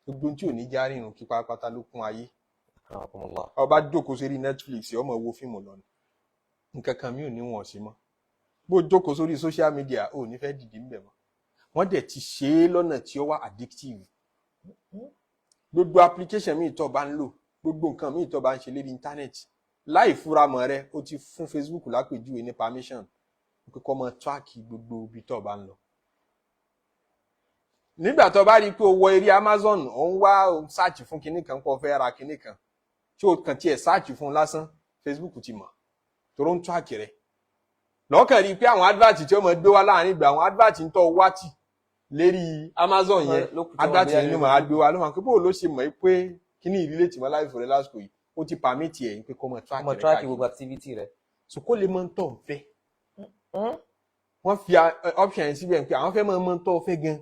gbogbo tí ò ní já rìnrìn kí pátápátá ló kún ayé. Ọba jókòó sórí Netflix ọmọ wo fíìmù lọ ni nǹkan kan mi ò ní wọ̀n sí mọ́. Bó jókòó sórí social media ò ní fẹ́ dìde ńbẹ̀ mọ́. Wọ́n dẹ̀ ti ṣe é lọ́nà tí ó wà addictive. Gbogbo application mi tó bá ń lò gbogbo nǹkan míì tó bá ń ṣe lérí íńtánẹ́ẹ̀tì láì fúra mọ́ rẹ ó ti fún Facebook lápèjúwe ní permission pé kó máa track gbogbo ibi tó bá ń lọ. Nígbà tó bá rí i pé o wọ eré Amazon ó ń wá search fún kinní kan kó fẹ́ ra kinní kan tí o kàn tiẹ̀ search fún lásán Facebook ti mọ̀ tó ń track rẹ̀. Lọ́kàn rí i pé àwọn advert tí ó máa gbé wá láàrin ìgbà àwọn advert ń tọ́ wá tì lérí Amazon yẹn advert yẹn ló máa gbé wá ló máa pé bó ló ṣe mọ̀ pé kíní ìrílẹ̀ tí mo láì fòrẹ́ lásìkò yìí ó ti permit ẹ̀ pé kó mọ̀ track gbogbo activity rẹ̀. So kó lè mọ̀ ń tọ̀ ń fẹ́. Wọ́n fi option yẹn síbẹ̀ pé àwọn fẹ́ mọ̀ ń tọ̀ fẹ́ gan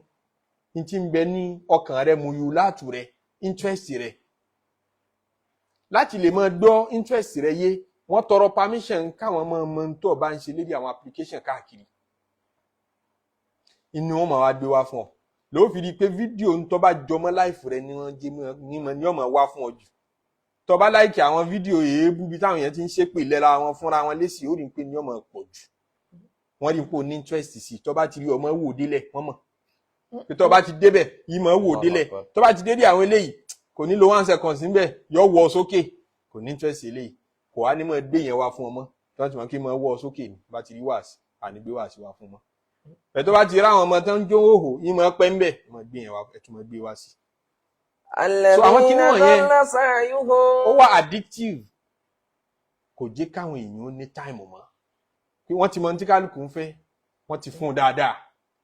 ní tí ń bẹ ní ọkàn rẹ̀ muyù látù rẹ̀ interest rẹ̀ láti lè mọ̀ gbọ́ interest rẹ̀ yé wọ́n tọrọ permission káwọn mọ̀ ń tọ̀ bá ń ṣe lérí àwọn application káàkiri inú wọn máa wá gbé wá fún ọ ló fi di pé fídíò ń tó bá jọmọ́ láìfù rẹ ni wọ́n jẹ́ ní ọmọ wá fún ọ jù tó bá láìkì àwọn fídíò èébú bí táwọn èèyàn ti ń ṣépè lẹ́ra wọn fúnra wọn lésì ó rí pé ní ọmọ pọ̀ jù wọ́n rí pé ó ní interest sí tó bá ti rí ọmọ wò délẹ̀ wọ́n mọ̀ pé tó bá ti débẹ̀ ìmọ̀ wò délẹ̀ tó bá ti dédé àwọn eléyìí kò ní lo 1 second níbẹ̀ yọ wọ sókè kò ní interest eléyìí kò wá ní mọ̀ gbé yẹn wá fún ọmọ tó ti mọ̀ kí mọ̀ wọ sókè ní bá ti rí wàásì ànígbé wàásì wá fún ọmọ ẹ̀ tó bá ti ráwọn ọmọ tó ń jó hòhò ìmọ̀ pẹ́ ń bẹ̀ mọ̀ gbé yẹn wá ẹ̀tún mọ̀ gbé wá sí. So àwọn kíní wọ̀nyẹn ó wà addictive kò jẹ́ káwọn èèyàn ó ní táìmù mọ́ pé wọ́n ti mọ tí kálukú ń fẹ́ wọ́n ti fún un dáadáa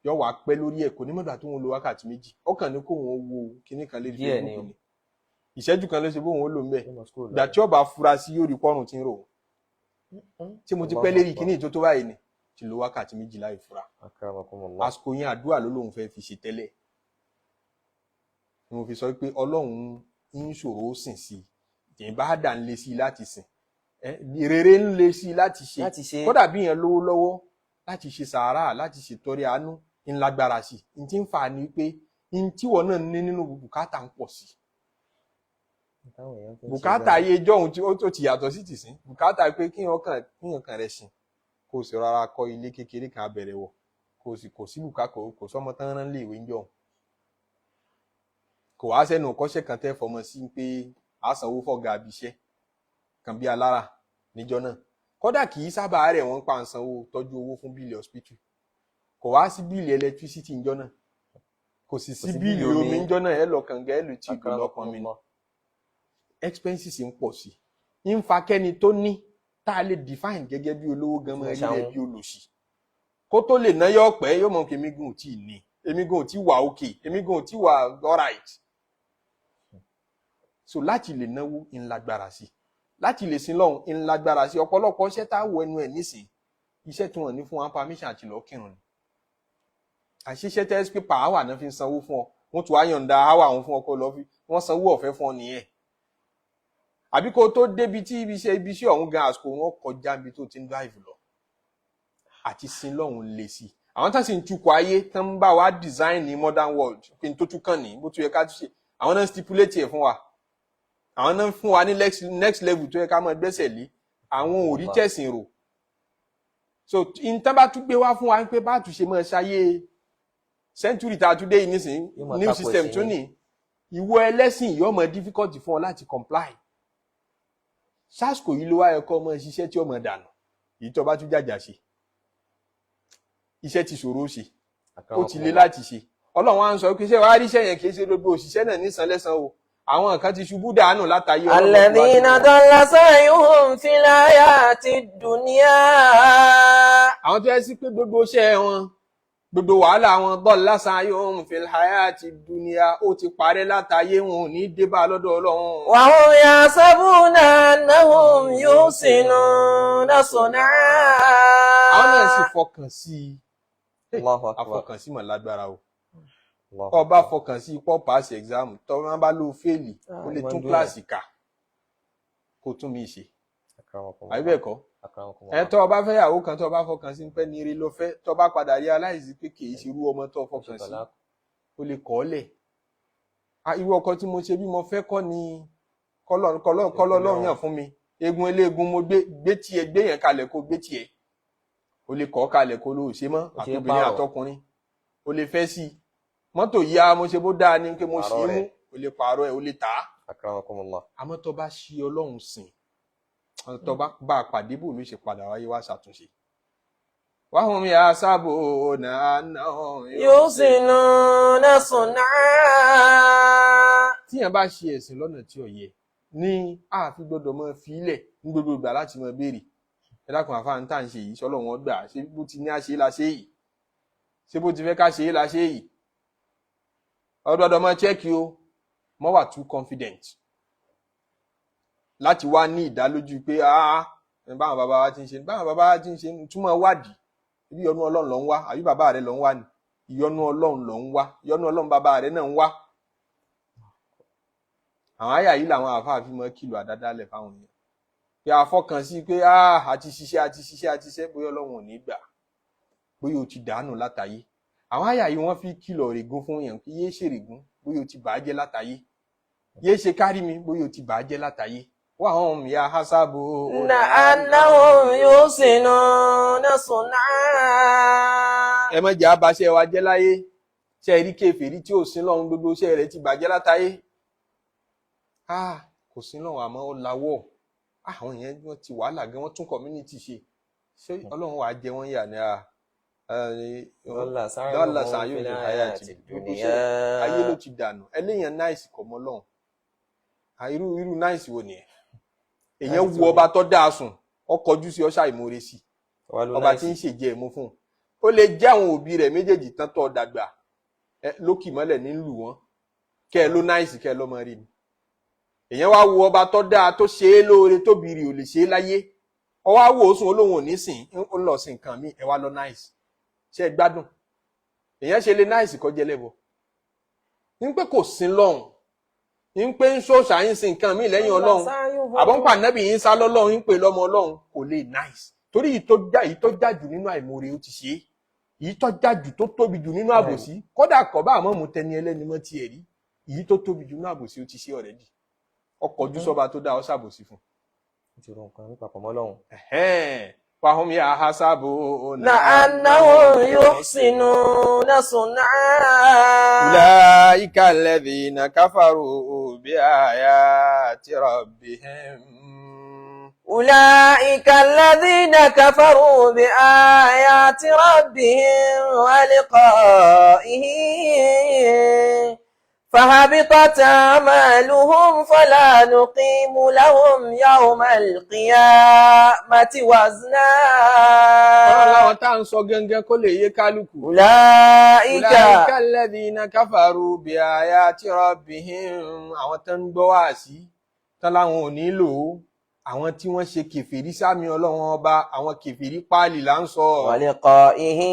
yọ wà pẹ́ lórí ẹ̀ kò ní mọ̀gbà tó ń lo wákàtí méjì ọkàn ní kó wọn wo kíní kan lérí Facebook ni ìṣẹ́jú kan ló ṣe bóun ó lò ń bẹ̀ ìgbà tí ọba fura sí yóò rí pọ́rùn tí ń rò tí mo ti pẹ́ lérí kíní tó báyìí ni ti lo wákàtí méjì láì fura àsìkò yẹn àdúrà ló lóun fẹ́ fi ṣe tẹ́lẹ̀ ni mo fi sọ pé Ọlọ́run ń ṣòro sìn sí ìyẹn bá dà ń lé sí láti sìn rere ń lé sí láti ṣe kódà bí yẹn lówó lọ́wọ́ láti ṣe sàárà láti ṣètọrẹ àánú ń lágbára sí n ti ń fà ní pé n tí wọn náà ní nínú bùkátà ń pọ̀ sí bùkátà ayé jọ̀hún tí ó ti yàtọ̀ sí tìsín bùkátà pé kíyàn kan rẹ̀ sìn kò sì rárá kọ́ ilé kékeré kan abẹ̀rẹ̀ wọ̀ kò sí bùkátà kò sọ́mọ tán rán lé ìwé ń jọ̀hún kò wá sẹ́nu kọ́ṣẹ́ kan tẹ́ fọmọ sí pé a sanwó fọ́gà abiṣẹ́ kan bí alára níjọ́ náà kódà kì í sábà rẹ̀ wọ́n pa ń sanwó tọ́jú owó fún bíìlì hospital kò wá sí bíìlì electricity níjọ́ náà kò sì sí bíìlì omi níjọ́ náà ẹ lọ kànga ẹ lò tí ìlú lọ́pọ̀ mi ní expenses ń pọ̀ sí i ń fa kẹ́ni tó ní tá a lè define gẹ́gẹ́ bí olówó gan mọ́ ilé bí olòṣì kó tó lè ná yọ pẹ́ yóò mọ̀ kí èmi gan ò tí ì ní èmi gan ò tí wà okay èmi gan ò tí wà alright so láti lè náwó ń lágbára sí láti lè sin lọ́hùn ń lágbára sí ọ̀pọ̀lọpọ̀ iṣẹ́ tá a wọ ẹnu ẹ̀ nísìn iṣẹ́ tí wọ́n ní fún wọn permission àti lọ́ọ́ kírun ni àṣìṣe tẹ́sí pé pàáwà náà fi ń sanwó fún ọ wọ́n tún wá yọ̀ǹda áwà wọn fún ọkọ lọ́ọ́ fi wọ́n sanwó ọ̀fẹ́ fún ọ nìyẹn àbí kó tó débi tí ibi iṣẹ́ ọ̀hún gan àsìkò wọn kọjá ibi tó ti ń drive lọ àti sin lọ́hùn lè sí àwọn tá sì ń tukọ̀ ayé tán ń bá wa design ní modern world pé n tó tún kàn ní bó tún yẹ ká tún ṣe àwọn náà stipulate ẹ̀ fún wa àwọn náà fún wa ní next level tó yẹ ká máa gbẹ́sẹ̀ lé àwọn ò rí tẹ̀sìn rò so ìtàn bá tún gbé wá fún wa pé bá tún ṣe máa ṣayé century tá a tún dé yìí nísìnyí new system tún ní ìwọ ẹlẹ́sìn yóò mọ difficult fún ọ láti comply sásìkò yìí ló wá ẹ̀kọ́ ọmọ ṣiṣẹ́ tí ọmọ dànù èyí tó bá tún jàjà ṣe iṣẹ́ ti ṣòro ṣe ó ti le láti ṣe ọlọ́run á ń sọ pé ṣé wàá ríṣẹ́ yẹn kì í ṣe gbogbo òṣìṣẹ́ náà nísan lẹ́san o àwọn kan ti ṣubú dànù látàyè ọlọ́run. alladhina dalla sa'yuhum fil hayati dunya. àwọn tó yẹ sí pé gbogbo iṣẹ́ wọn gbogbo wàhálà wọn dalla sa'yuhum fil hayati dunya ó ti parẹ́ látàyè wọn ò ní débà lọ́dọ̀ ọlọ́run. wa hum yahsabuna annahum yuhsinuna sun'a. àwọn náà sì fọkàn sí i àfọkànsí mọ̀ lágbára o ọba fọkàn sí ipò pass exam tó wọn bá lò fẹ́ẹ̀lì ó lè tún kíláàsì kà kó tún mi ṣe àbí bẹ́ẹ̀ kọ́ ẹ tó ọba fẹ́ yàwó kan tó ọba fọkàn sí pé ní eré ló fẹ́ tó bá padà realize pé kì í ṣe irú ọmọ tó fọkàn sí ó lè kọ́ lẹ̀ irú ọkọ tí mo ṣe bí mo fẹ́ kọ́ ni kọ́lọ́run yàn fún mi egun eléegun mo gbé tiẹ̀ gbé yẹn kalẹ̀ kó gbé tiẹ̀ o lè kọ́ kalẹ̀ kó ló ṣe mọ́ àtobìnrin àtọkùnrin o lè fẹ́ sí i mọ́tò yá mo ṣe bó dáa ní pé mo ṣe é mú o lè pààrọ̀ ẹ̀ o lè tà á àmọ́ tó bá ṣí ọlọ́run sìn tó bá a pàdé bò ló ṣe padà wáyé wá ṣàtúnṣe. wahum yahsabuna annahum yuhsinuna sun'a. tíyẹn bá ṣe ẹ̀sìn lọ́nà tí ò yẹ ní àfi gbọ́dọ̀ mọ́ fílẹ̀ ní gbogbo ìgbà láti mọ béèrè ẹ dákun àfáà ń tà ń ṣe yìí sọ́lọ́ wọn gbà ṣé bó ti ní àṣe la ṣe yìí ṣé bó ti fẹ́ ká ṣe é la ṣe yìí ọdọọdọ mọ chẹ́kì o mọ wà too confident láti wá ní ìdálójú pé báwọn bàbá wa ti ń ṣe báwọn bàbá wa ti ń ṣe túmọ̀ wádìí ibi ìyọ́nú ọlọ́run ló ń wá àbí bàbá rẹ ló ń wá ni ìyọ́nú ọlọ́run ló ń wá ìyọ́nú ọlọ́run bàbá rẹ náà ń wá àwọn àyà yìí làwọn àfáà fi mọ kìlọ̀ àdádálẹ̀ fáwọn èèyàn pé àfọkàn sí pé àti ṣiṣẹ́ bóyá ọlọ́run ò ní gbà bóyá o ti dànù látàyé àwọn àyà yìí wọ́n fi kìlọ̀ règún fún yẹn pé yéé ṣèrègún bóyá o ti bàájẹ́ látàyé yéé ṣe kárí mi bóyá o ti bàájẹ́ látàyé wà hàn ya hasabu. annahum yuhsinuna sun'a. ẹ má jẹ́ abaṣẹ́ wa jẹ́ láyé ṣe rí kèfèrí tí ò sin lọ́run gbogbo iṣẹ́ rẹ̀ ti bàjẹ́ látàyé kò sin lọ́run àmọ́ ó lawọ́ àwọn èèyàn wọ́n ti wàhálà gan wọ́n tún community ṣe ọlọ́run wàá jẹ wọ́n yà ní dọ́là sàáyò ní hayati gbogbo iṣẹ́ ayé ló ti dànù ẹlẹ́yìn náìsì kọ̀ mọ́ lọ́hùn irú náìsì wo nìyẹn èèyàn wu ọba tó dáa sùn ọkọjú sí ọṣà ìmoore sí ọba tí ń ṣèjẹ ẹ̀mú fún un ó lè jẹ́ àwọn òbí rẹ̀ méjèèjì tán tó dàgbà lókì mọ́lẹ̀ nílùú wọn kẹ́ ẹ ló náìsì kẹ́ ẹ lọ́mọ rí ni èèyàn wá wu ọba tó dáa tó ṣe é lóore tóbi rí ò lè ṣe é láyé ọwọ́ àwọ̀ òsùn olóhùn òní sìn ń lọ sí nǹkan mi ẹ wá lọ náìsì ṣe é gbádùn èèyàn ṣe lè náìsì kọjá lẹ́bọ̀ ní pé kò sin lọ́hùn ń pé ń ṣòṣà ń sin nǹkan míì lẹ́yìn ọlọ́run àbọ̀npà nẹ́bì yín sá lọ́lọ́run ń pè lọ́mọ ọlọ́run kò lè nice torí èyí tó já jù nínú àìmoore ó ti ṣe é èyí tó já jù tó tóbi jù nínú àbòsí kódà kọ́ bá àmọ́ mu tẹni ẹlẹ́ni mọ́ tiẹ̀ rí èyí tó tóbi jù nínú àbòsí ó ti ṣe already ọkọ̀ ojú sọ́ba tó dá ọ ṣàbòsí fún. wahum yahsabuna annahum yuhsinuna sun'a. ulaika alladhina kafaru bi ayati rabbihim. أولئك الذين كفروا بآيات ربهم ولقائه فهبطت أعمالهم فلا نقيم لهم يوم القيامة وزنا. Ọlọ́run tá ń sọ gẹ́gẹ́ kó lè yé kálukú. Ulaika alladhina kafaru bi ayati rabbihim àwọn tó ń gbọ́ wá sí tán láwọn ò ní lò ó. Àwọn tí wọ́n ṣe kèfèrí sámi Ọlọ́run ọba àwọn kèfèrí páàlì là ń sọ. Wa liqa'ihi.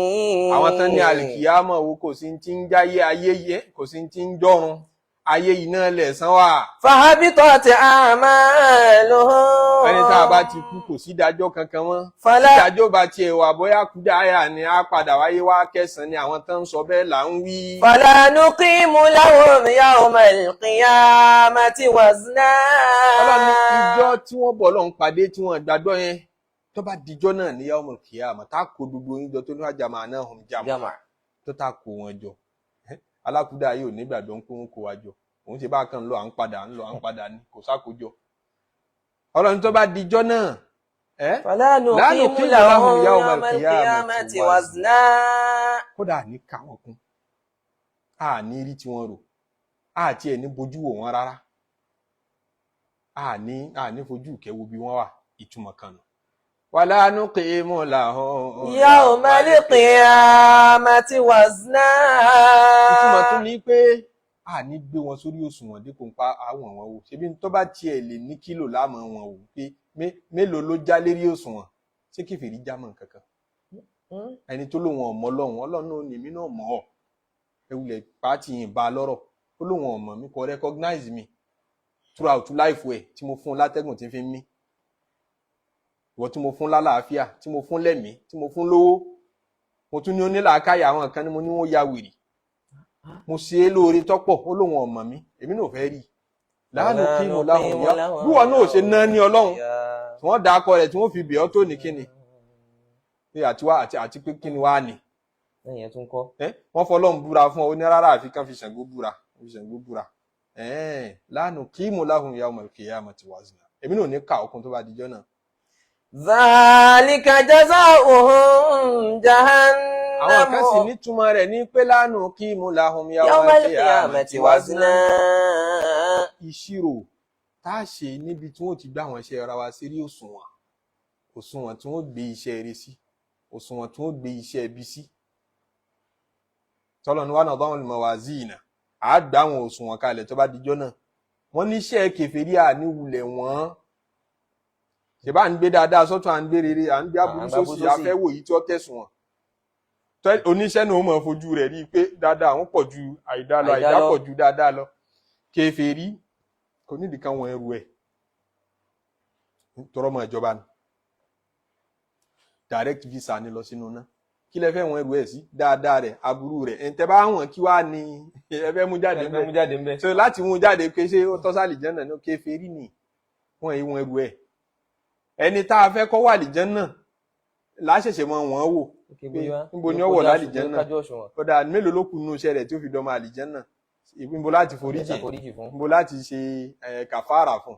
Àwọn tán ní àlìkìyámọ̀ wo kò sí ti ń jáyé ayé yẹ kò sí ti ń jọ́run. ayé iná lẹ̀san wà. فهبطت أعمالهم. Ẹni tá a bá ti kú kò sí ìdájọ́ kankan mọ́. فلا Ìdájọ́ bá tiẹ̀ wà bóyá kúdáyà ni á padà wáyé wá kẹsàn-án ni àwọn tó ń sọ bẹ́ẹ̀ là ń wí. فلا نقيم لهم يوم القيامة وزنا. Ọlọ́run ní ìjọ tí wọ́n bọ̀ lọ́n pàdé tí wọ́n gbàgbọ́ yẹn tó bá dijọ́ náà ní yaumul qiyamah tá kó gbogbo yín jọ tó ní jama'nahum jam'a tó tá kó wọn jọ. Alákúdá yìí ò nígbàgbọ́ ń pé wọn kó wa jọ. Òun ṣe bá kan lọ à ń padà ní kò sákòjọ. Ọlọ́run tó bá dijọ́ náà فلا نقيم لهم يوم القيامة وزنا. kódà ní ká wọn kún a ní rí tí wọ́n rò a tiẹ̀ ní bojú wò wọ́n rárá a ní fojú kẹwo bí wọ́n wà ìtumọ̀ kan nù. wala nuqimu lahum يوم القيامة وزنا. ìtumọ̀ tún ní pé a ní gbé wọn sórí òṣùwọ̀n dípò ń pa àwọn wọn wò ṣebí tó bá tiẹ̀ lè ní kílò láàmú wọn wò pé mélòó ló já lérí òṣùwọ̀n ṣé kèfèrí jámọ́ nǹkankan ẹni tó lóun ọmọ Ọlọ́run náà ní mí náà mọ̀ ọ́ ewúlẹ̀ pàtì yìí bá lọ́rọ̀ ó lóun ọmọ mi kò recognize me throughout life ẹ̀ tí mo fún látẹ́gùn tí fi ń mí ìwọ tí mo fún lálàáfíà tí mo fún lẹ́mìí tí mo fún lówó mo tún ní onílàákàyà àwọn kan ní mo ní wọ́n ya wèrè mo ṣe é lóore tọ́pọ̀ ó lóun ọmọ mi èmi náà fẹ́ rí láàánú kí mo láhùn yá bí wọn náà ṣe ná ní Ọlọ́run tí wọ́n dá akọ rẹ̀ tí wọ́n fi bẹ̀ ọ́ tó ní kíni àti pé kíni wá ní wọ́n fọlọ́run búra fún ọ ó ní rárá àfi kan fi Ṣàngó búra láàánú kí mo láhùn yawmal qiyamati wazna èmi náà ní ká ọkùn tó bá dijọ́ náà. ذلك جزاؤهم جهنم. Àwọn kan sì nítumọ̀ rẹ̀ ní pé láàánú kí mo láhùn yawmal qiyamati wazna. Ìṣirò tá a ṣe níbi tí wọ́n ti gbá àwọn iṣẹ́ ara wa sí rí òṣùwọ̀n tí wọ́n gbé iṣẹ́ eré sí òṣùwọ̀n tí wọ́n gbé iṣẹ́ ẹbí sí. Tọ́lọ̀ ní wà náà báwọn mawazina á gbá àwọn òṣùwọ̀n kalẹ̀ tó bá dijọ́ náà. Wọ́n ní iṣẹ́ kèfèrí àníwulẹ̀ wọ́n. Ṣèbá ń gbé dáadáa sọ́tún à ń gbé rere à ń gbé aburú sósì afẹ́wò yìí tí ó tẹ̀sùn wọn. Oníṣẹ́ náà ó mọ̀ fojú rẹ̀ rí i pé dáadáa àwọn pọ̀ ju àìdá lọ àìdá pọ̀ ju dáadáa lọ. Kèfèrí kò nídìí kan wọn ẹrù ẹ̀ tọrọ mọ́ ìjọba ni direct visa ni lọ sínú náà kí lẹ fẹ́ wọn ẹrù ẹ̀ sí dáadáa rẹ̀ aburú rẹ̀ ẹ̀ǹtẹ̀ bá wọn kí wàá ní ẹ fẹ́ mú jáde ńbẹ̀ so láti mú jáde pé ṣé ó tọ́sàlì jẹ́ náà ní Kèfèrí ni wọ́n èyí wọn ẹrù ẹ̀ ẹni tá a fẹ́ kọ́ wà lìjẹ́ náà láṣẹ̀ṣẹ̀ mọ wọ́n wò níbo ni ó wọ̀ lálìjẹ́ náà kódà mélòó ló kù nínú iṣẹ́ rẹ̀ tí ó fi dọ́mọ àlìjẹ́ náà níbo láti foríjì níbo láti ṣe kàfàrà fún.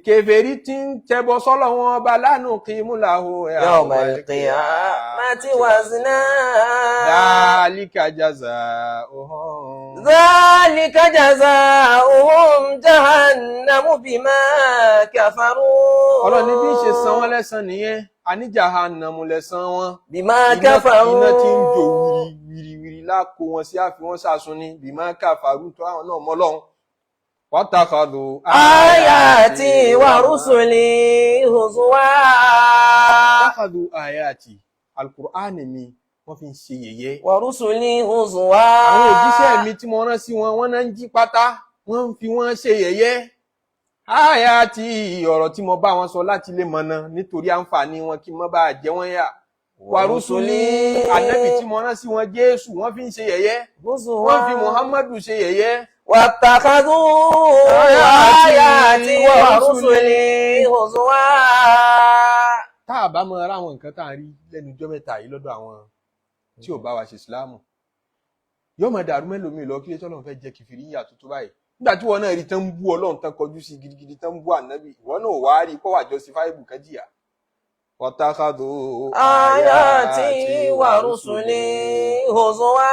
Kèfèrí tí ń tẹbọ sọ́lọ̀ wọn ọba lánàá kí mú làhó yawmal qiyamati wazna. Dhalika jazaa'uhum. Dhalika jazaa'uhum jahannamu bima kafaru. Ọlọ́ni bí ṣe san wọ́n lẹ́san nìyẹn àní jahannamu lẹ́san wọn. Bima kafaru. Iná tí ń jò wìrìwìrì lákò wọn sí àfi wọn sàsún ní bima kafaru tó àwọn náà mọ́ Ọlọ́run. Watakhadhu ayati wa rusuli huzwa. Watakhadhu ayati Al-Qur'ani mi wọ́n fi ń ṣe yẹ̀yẹ́. Wa rusuli huzwa. Àwọn òjíṣẹ́ mi tí mo rán sí wọn wọ́n náà ń jí pátá wọ́n ń fi wọ́n ṣe yẹ̀yẹ́. Ayati ọ̀rọ̀ tí mo bá wọn sọ láti lè mọ̀nà nítorí àǹfààní wọn kí mo bá jẹ wọ́n yà. Wa rusuli Ànábì tí mo rán sí wọn Jésù wọ́n fi ń ṣe yẹ̀yẹ́. Wọ́n fi Muhammadu ṣe yẹ̀yẹ́. واتخذوا آياتي ورسلي هزوا. Tá a bá mọ ara àwọn nǹkan tá a rí lẹ́nu ọjọ́ mẹ́ta yìí lọ́dọ̀ àwọn tí ò bá wa ṣe ìsìláàmù yóò máa dàrú mẹ́lòmíì lọ kí lè tọ́lọ́run fẹ́ jẹ́ kìfìrí yíyà tuntun báyìí nígbà tí wọn náà rí tán ń bú Ọlọ́run tán kọjú sí gidigidi tán ń bú ànábì ìwọ náà wàá rí kó wà justifiable kan jìyà. واتخذوا آياتي ورسلي هزوا.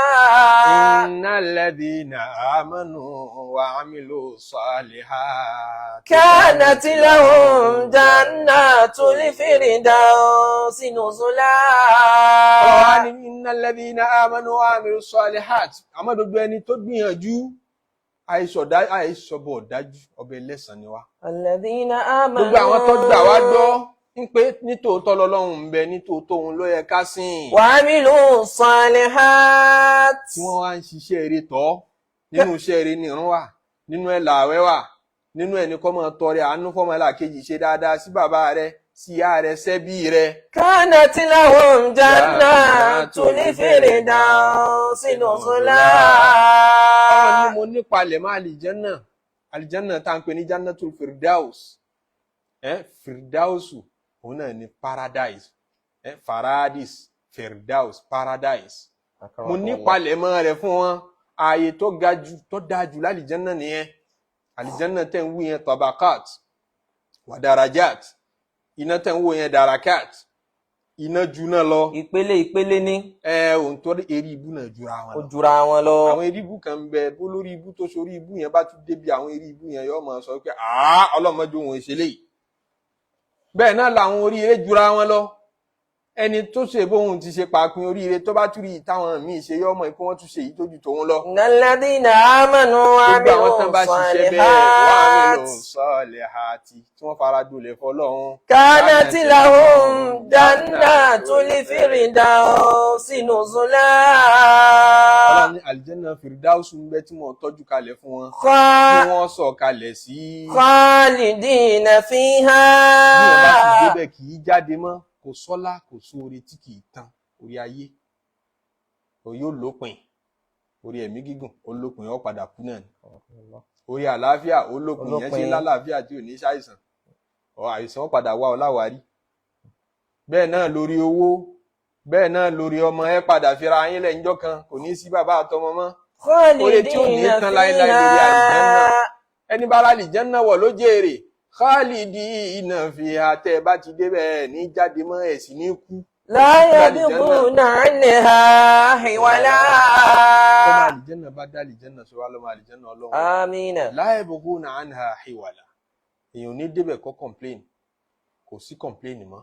إن الذين آمنوا وعملوا الصالحات كانت لهم جنات الفردوس نزلا. إن الذين آمنوا وعملوا الصالحات àmọ́ gbogbo ẹni tó gbìyànjú àìsọ̀bọ̀ dájú ọbẹ̀ lẹ́san ni wá. الذين آمنوا. Gbogbo àwọn tó gbà wá gbọ́ ń pé nítòótọ́ lọ́lọ́run ń bẹ nítòótọ́ òun ló yẹ ká sìn. وعملوا الصالحات. Tí wọ́n wá ń ṣiṣẹ́ eré tọ́ nínú iṣẹ́ eré ní ìrun wà nínú ẹ̀ làwẹ̀ wà, nínú ẹ̀ ní kó máa tọrẹ àánú fọ́mọlàkejì, ṣe dáadáa sí bàbá rẹ, sí ìyá rẹ, sẹ́bí rẹ. كانت لهم جنات الفردوس نزلا. Ọlọ́run ní mo nípalẹ̀ mọ́ àlìjánà tá à ń pè ní jannatul firdaus. Firdausu òun náà ní paradise, faradis, firdaus, paradise. Mo nípalẹ̀ mọ́ rẹ̀ fún wọn, ààyè tó ga jù tó dáa jù lálìjánà nìyẹn. Àlìjánà tẹ̀ ń wú yẹn tabakat wà darajat, iná tẹ̀ ń wú yẹn darakat, iná juná lọ. ìpele ní. Òun tó eré ibú náà jura wọn lọ. Ó jura wọn lọ. Àwọn eré ibú kan ń bẹ, bó lórí ibú tó sórí ibú yẹn bá tún débi àwọn eré ibú yẹn yóò máa sọ pé ọlọ́mọdé òun ìṣẹ̀lẹ̀ yìí. Bẹ́ẹ̀ náà làwọn oríire jura wọn lọ. Ẹni tó ṣe bóun ti ṣe pàápín oríire tó bá tún rí táwọn míì ṣe yọ ọmọ ìpín wọn tún ṣe èyí tó ju tòun lọ. Innalladhina amanu wa Gbogbo àwọn tán bá ṣiṣẹ́ bẹ́ẹ̀ wà amilu amilus salihati tí wọ́n fara dolẹ̀ fọ́lọ́run. kanat lahum jannatul firdausi nuzula. Ọlọ́run ní àlìjẹ́nà fìrìdáùsù ń bẹ tí wọ́n tọ́jú kalẹ̀ fún wọn, tí wọ́n sọ̀ kalẹ̀ sí. Khalidina fiha. Bí wọ́n bá ti débẹ̀ kì í jáde mọ́, kò sọ́lá kò sóore tí kì í tán. Orí ayé yóò lópin, orí ẹ̀mí gígùn ó lópin, ó padà kú náà ni. Orí àlàáfíà ó lópin, yẹn ṣe lálàáfíà tí ò ní ṣàìsàn, àìsàn ó padà wá ọ láwárí. Bẹ́ẹ̀ náà lórí owó, bẹ́ẹ̀ náà lórí ọmọ, ẹ padà fira yín lẹ́yìn ọjọ́ kan, kò ní sí bàbá àtọmọ mọ́. Orí tí ò ní tán láéláé lórí àlìjẹ́nnà. Ẹni bá àlìjẹ́nnà wọ̀ ló jèrè. Khalidina fiha, tẹ́ bá ti débẹ̀ ní jáde mọ́, ẹ̀ sì ní kú. La yabghuna anha hiwala. Ọmọ àlìjẹ́nnà bá dá àlìjẹ́nnà sọ wá lọ́mọ àlìjẹ́nnà Ọlọ́run. Amina. La yabghuna anha hiwala. Èèyàn ní débẹ̀ kọ́ complain, kò sí complain mọ́,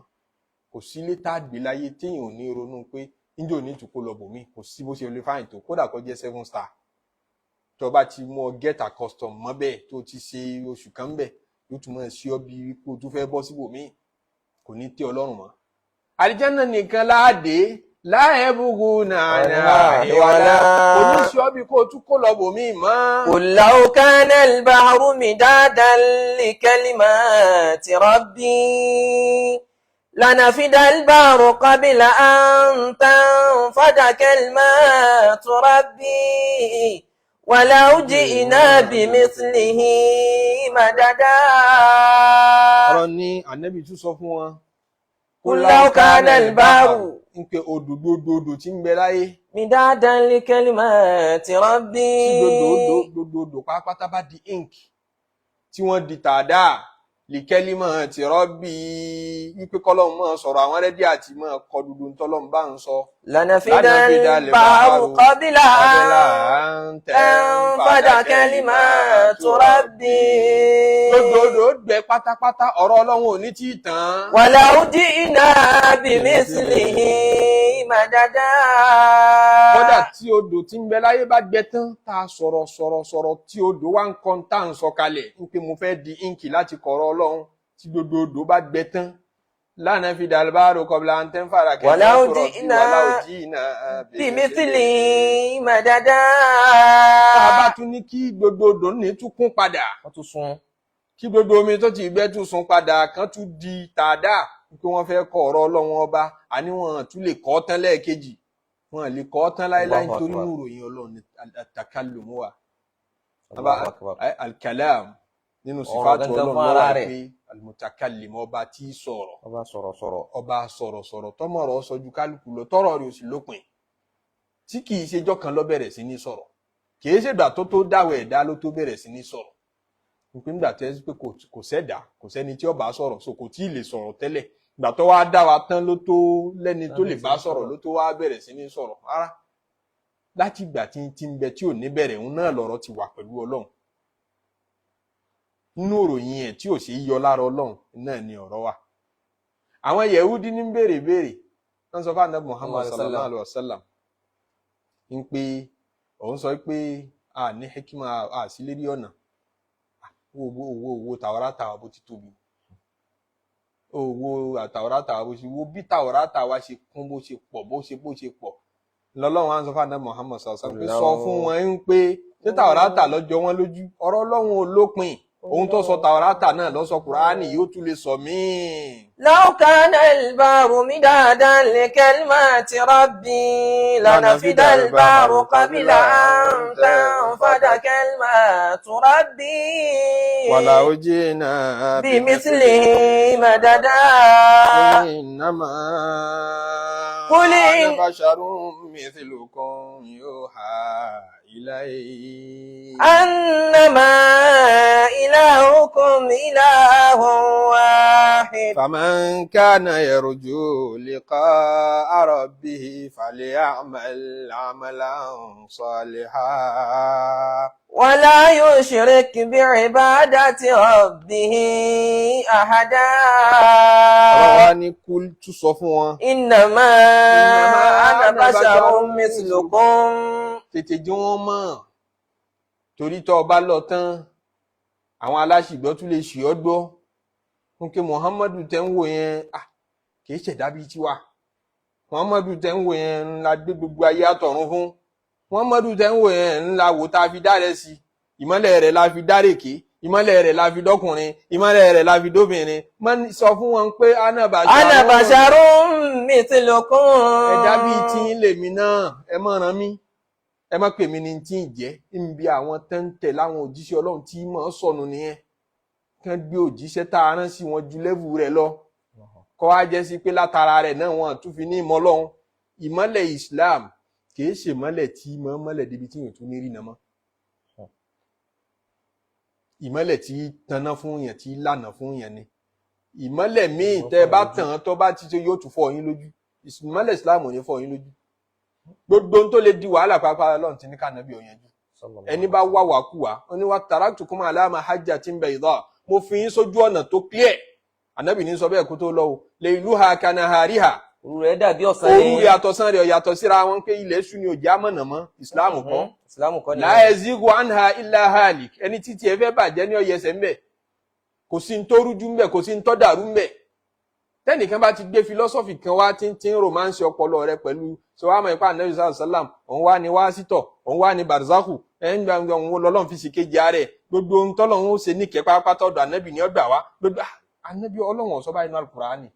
kò sí létà gbé láyé téèyàn ò ní ronú pé níjó ní ìtùkú lọ bòmí, kò sí bó ṣe lè fáyìn tó, kódà kó jẹ́ 7 star. Tó bá ti mú ọ get accustomed mọ́ bẹ́ẹ̀ tó ti ṣe oṣù kan bẹ́ẹ̀, yóò tún máa ṣe ọ bí ipò tó fẹ́ bọ́ síbòmí, kò ní tẹ́ Ọlọ́run mọ́. Àlìjẹ́nnà nìkan láàdé, la yabghuna anha hiwala. Kò ní ṣe ọ bí kó tún kó lọ bòmí mọ́. Qul law kana al-bahru midadan li kalimati rabbi lanafida al-bahru qabla an tanfada kalimatu rabbi walau ji'na bimithlihi madada. Ọ̀rọ̀ ni Ànábì tún sọ fún wọn. Qul law kana al-bahru ń pe odò tí ń bẹ láyé. midadan li kalimati rabbi. Tí gbogbo pátápátá bá di ink, tí wọ́n di tàdá, li kalimati rabbi, wípé kọ́lọ́hún máa sọ̀rọ̀ àwọn rẹ́dí àti máa kọ dúdú tọ́lọ́hún bá ń sọ. Lanafida al-bahru qabla an tanfada kalimatu rabbi. Gbogbo gbẹ pátápátá, ọ̀rọ̀ Ọlọ́run ò ní tí ì tán. Walau ji'na bimithlihi madada. Kódà tí odò tí ń bẹ láyé bá gbẹ tán, tá a sọ̀rọ̀ tí odò wá ń kọ́ tá à ń sọ kalẹ̀ ń pé mo fẹ́ di íǹkì láti kọ̀rọ̀ Ọlọ́run, tí gbogbo odò bá gbẹ tán. Lanafida al-bahru qabla an tanfada kalimatu rabbi walau ji'na bimithlihi madada. Tá a bá tún ní kí gbogbo odò ní tún kún padà, Wọ́n tún sun. kí gbogbo omi tó ti gbẹ tún sun padà, kan tún di tàdá pé wọ́n fẹ́ kọ ọ̀rọ̀ Ọlọ́run ọba, àní wọn tún lè kọ́ tán lẹ́ẹ̀kejì, wọn lè kọ́ tán láéláé nítorí ìròyìn Ọlọ́run at-takallum wa. Al-kalam nínú sífàtù Ọlọ́run wà pé al-mutakallim, ọba tí sọ̀rọ̀, ọba sọ̀rọ̀ tọ́mọ̀rọ̀ sọ ju kálukú lọ, tọ́rọ̀ rẹ̀ ò sì lópin, tí kìí ṣejọ́ kan ló bẹ̀rẹ̀ sí ní sọ̀rọ̀, kìí ṣègbà tó dáwọ̀ ẹ̀dá ló tó bẹ̀rẹ̀ sí ní sọ̀rọ̀. Nígbà tó yẹ pé kò sẹ́dá, kò sẹ́ni tí ó bá sọ̀rọ̀, so kò tí ì lè sọ̀rọ̀ tẹ́lẹ̀. Ìgbà tó wá dá wa tán ló tó lẹ́ni tó lè bá sọ̀rọ̀, ló tó wá bẹ̀rẹ̀ sí ní sọ̀rọ̀. Rárá, láti ìgbà tí ń bẹ tí ò ní bẹ̀rẹ̀, òun náà lọ̀rọ̀ ti wà pẹ̀lú Ọlọ́run. Nínú òròyìn ẹ̀ tí ò ṣe yọ lára Ọlọ́run náà ni ọ̀rọ̀ wà. Àwọn Yẹhudi ní béèrè wọ́n sọ fún Ànábì Muhammad sallallahu alaihi wasallam ń pé òun sọ pé a ní hekima, a sí lérí ọ̀nà. Owó Tàwárátà wa bó ti tóbi, owó Tàwárátà wa bó ṣe, wo bí Tàwárátà wa ṣe kún, bó ṣe pọ̀ lọ́lọ́run á sọ fún Ànábì Muhammad sallallahu alaihi wasallam pé sọ fún wọn ń pé ṣé Tàórátà lọ́jọ́ wọn lójú ọ̀rọ̀ Ọlọ́run ò lópin ohun tó sọ Tàórátà náà ló sọ Kùránì yóò tún lè sọ míì. لو كان البحر مدادا لكلمات ربي لنفد البحر قبل أن تنفد كلمات ربي ولو جئنا بمثله مددا إنما قل أنا بشر مثلكم يوحى إلي أنما إلهكم إله واحد فمن كان يرجو لقاء ربه فليعمل عملا صالحا ولا يشرك بعبادة ربه أحدا. ọlọ́wà ní kú tún sọ fún wọn. إنما أنا بشر مثلكم. tètè jí wọ́n mọ̀ torí tó o bá lọ tán àwọn aláṣìgbọ́ tún lè ṣì ọ́ gbọ́ fún kí Muhammadu tẹ́ ń wò yẹn kì í ṣẹ̀dá bíi tiwa. Muhammadu tẹ́ ń wò yẹn ńlá gbé gbogbo ayé àtọ̀run fún. Muhammadu tẹ́ ń wò yẹn ńlá wò tá a fi dáre sí ìmọ́lẹ̀ rẹ̀ la fi dárèké ìmọ́lẹ̀ rẹ̀ la fi dọ́kùnrin ìmọ́lẹ̀ rẹ̀ la fi dóbìnrin. Sọ fún wọn pé ana basharun mithlukum. ẹ̀dá bíi tí ń lèmi náà ẹ má ràn mí ẹ má pè mí ní tí ń jẹ́ níbi àwọn tẹ́ńtẹ̀ láwọn òjíṣẹ́ Ọlọ́run tí mọ̀ ọ́ sọnù nìyẹn kán gbé òjíṣẹ́ tá a rán sí wọn ju lẹ́vù rẹ̀ lọ kọ́ wá jẹ́ sí pé látara rẹ̀ náà wọn tún fi ní ìmọ̀ Ọlọ́run. Ìmọ́lẹ̀ Islam kì í ṣe ìmọ́lẹ̀ tí mọ́ mọ́lẹ̀ débi tí yóò tún ní rí nà mọ́. Ìmọ́lẹ̀ tí tanná fún yẹn tí lànà fún yẹn ni. Ìmọ́lẹ̀ míì tẹ́ bá tàn tó bá ti tó yóò tún fọ́ yín lójú. Ìmọ́lẹ̀ Islam ò ní fọ́ yín lójú. Gbogbo ohun tó lè di wàhálà pàápàá Ọlọ́run ti ní kànábì òyìnbó. Ẹni bá wá wàkúwà ó ní wá taraktukum ala mahajjatin bayda mo fi yín sójú ọ̀nà tó clear. Ànábì ní sọ bẹ́ẹ̀ kó tó lọ o layluha kanahariha. Òru rẹ̀ dàbí ọ̀sán òru yàtọ̀ sán rẹ̀ yàtọ̀ síra wọn pé ilẹ̀ ṣú ni ò já mọ̀nà mọ́ Islam kọ́. La yazigu anha illa halik ẹni títí ẹ fẹ́ bàjẹ́ ní ọyẹsẹ̀ ńbẹ̀ kò sí ń tó rújú ńbẹ̀ kò sí ń tọ́ dàrú ńbẹ̀. Tẹ́nìkan bá ti gbé philosophy kan wá tí ń romance ọpọlọ rẹ pẹ̀lú sọ wá mọ̀ ipá Ànábì sallam òun wá ní wásítọ̀ òun wá ní barzakhu ẹ̀yìn gbàgbà òun lọ́lọ́run fi sì kejì ààrẹ gbogbo ohun tọ́lọ́run ó ṣe ní kẹ́pá pátọ́dọ̀ Ànábì ní ọgbà wá gbogbo Ànábì Ọlọ́run ọ̀sọ́ báyìí ní Al-Qur'ani.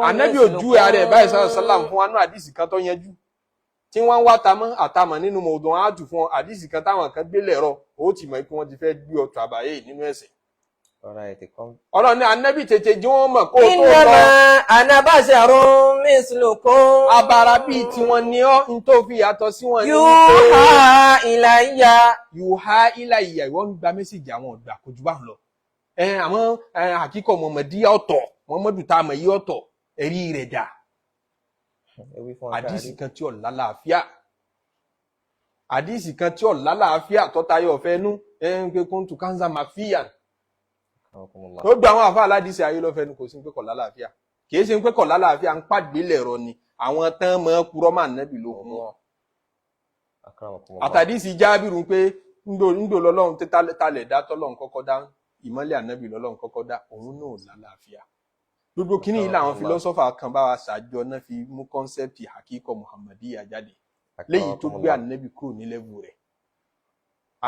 Ànábì ojú ààrẹ báyìí sallam fún wa ní àdìsí kan tó yanjú tí wọ́n ń wá àtàmọ̀ nínú mọ̀ọ́dún áàtù fún àdìsí kan táwọn kan gbé lẹ̀rọ ó ti mọ̀ pé wọ́n ti fẹ́ gbé ọ̀tọ̀ àbáyé nínú ẹ̀sìn. Ọlọ́run ní Ànábì tètè jí wọ́n mọ̀ kó tó lọ. Innama ana basharun mislukum. Abara bíi tiwọn ni ọ́ ń tó fi yàtọ̀ sí wọn. Yuha ilayya. Yuha ilayya ìwọ́n ń gba mẹ́sìgì àwọn ọ̀gbà kò jù bá ń lọ. Àmọ́ àkíkọ̀ Muhammadiyya ọ̀tọ̀ Muhammadu tá a mọ̀ yí ọ̀tọ̀ ẹ̀rí rẹ̀ dà. Àdìsí kan tí ò lálàáfíà. Àdìsí kan tí ò lálàáfíà tọ́tayọ̀ fẹ́ nú pé kuntu kanza mafiyan. Ó gba àwọn àfáà aládìsí ayé lọ́fẹ́ ní kò sí pé kọ̀ lálàáfíà kìí ṣe pé kọ̀ lálàáfíà ń pàgbé lẹ̀rọ ni àwọn tán mọ́ purọ́ mà nẹ́bì lókun wọn. Àtàdìsí Jábìrù pé ńdò lọ́lọ́run talẹ̀ dá tọ́lọ́run kọ́kọ́ dá ìmọ́lẹ̀ ànẹ́bì lọ́lọ́run kọ́kọ́ dá òun náà lálàáfíà. Gbogbo kíní yìí làwọn fìlọ́sọ́fà kan bá wa ṣàjọ náà fi mú kọ́nsẹ́pì àkíkọ̀ Muhammadiyya jáde léyìí tó gbé ànẹ́bì kúrò ní lẹ́vù rẹ̀.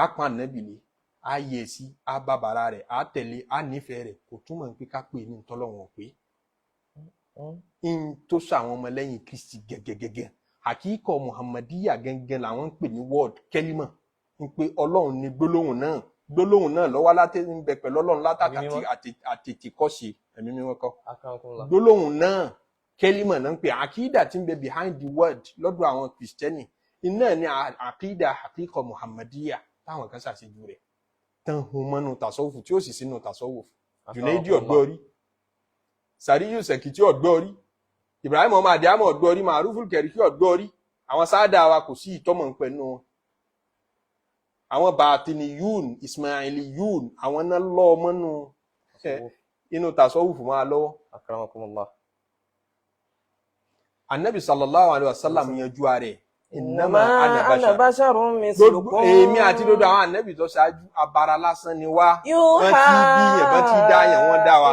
Á pa ànẹ́bì lé a yẹ sí a bàbàrà rẹ̀ a tẹ̀lé a nífẹ̀ẹ́ rẹ̀ kò túmọ̀ pé ká pè ní tọ́lọ́wọ̀n pé in tó sọ àwọn ọmọlẹ́yìn Kristi gẹ́gẹ́gẹ́gẹ́ àkíkọ̀ Muhammadiyya gẹ́gẹ́ làwọn ń pè ní word kẹ́límà ń pé Ọlọ́run ní gbólóhùn náà lọ́wọ́ láti ń bẹ pẹ̀lú Ọlọ́run látàkì àtètè kọ́ ṣe ẹ̀mí mímọ́ kọ́ gbólóhùn náà kẹ́límà náà ń pè àkídà tí ń bẹ behind the word lọ́dọ̀ àwọn Kristẹni iná ní àkídà àkíkọ̀ Muhammadiyya táwọn kan ṣàṣejù rẹ̀ tán hun mọ́nú tàṣọ́wùfù tí ó sì sínú tàṣọ́wùfù Junaidi ọ̀gbọ́rí Sàríyù Sẹ̀kìtì ọ̀gbọ́rí Ibrahim ọmọ àdìámọ̀ ọ̀gbọ́rí Ma'ruful Kẹ̀ríkì ọ̀gbọ́rí àwọn sáádà wa kò sí ìtọ́mọ̀ pẹ̀lú wọn àwọn Bàtìnìyún Ismailiyún àwọn náà lọ́ mọ́nú inú tàṣọ́wùfù máa lọ́wọ́. Annabi sallallahu alaihi wasallam yanjú ààrẹ Innama ana basharun mislukum. Èmi àti dodo àwọn ànábì tó ṣáájú abara lásán ni wá. Wọ́n ti bí yẹn bọ́n ti dá yẹn wọ́n dá wa.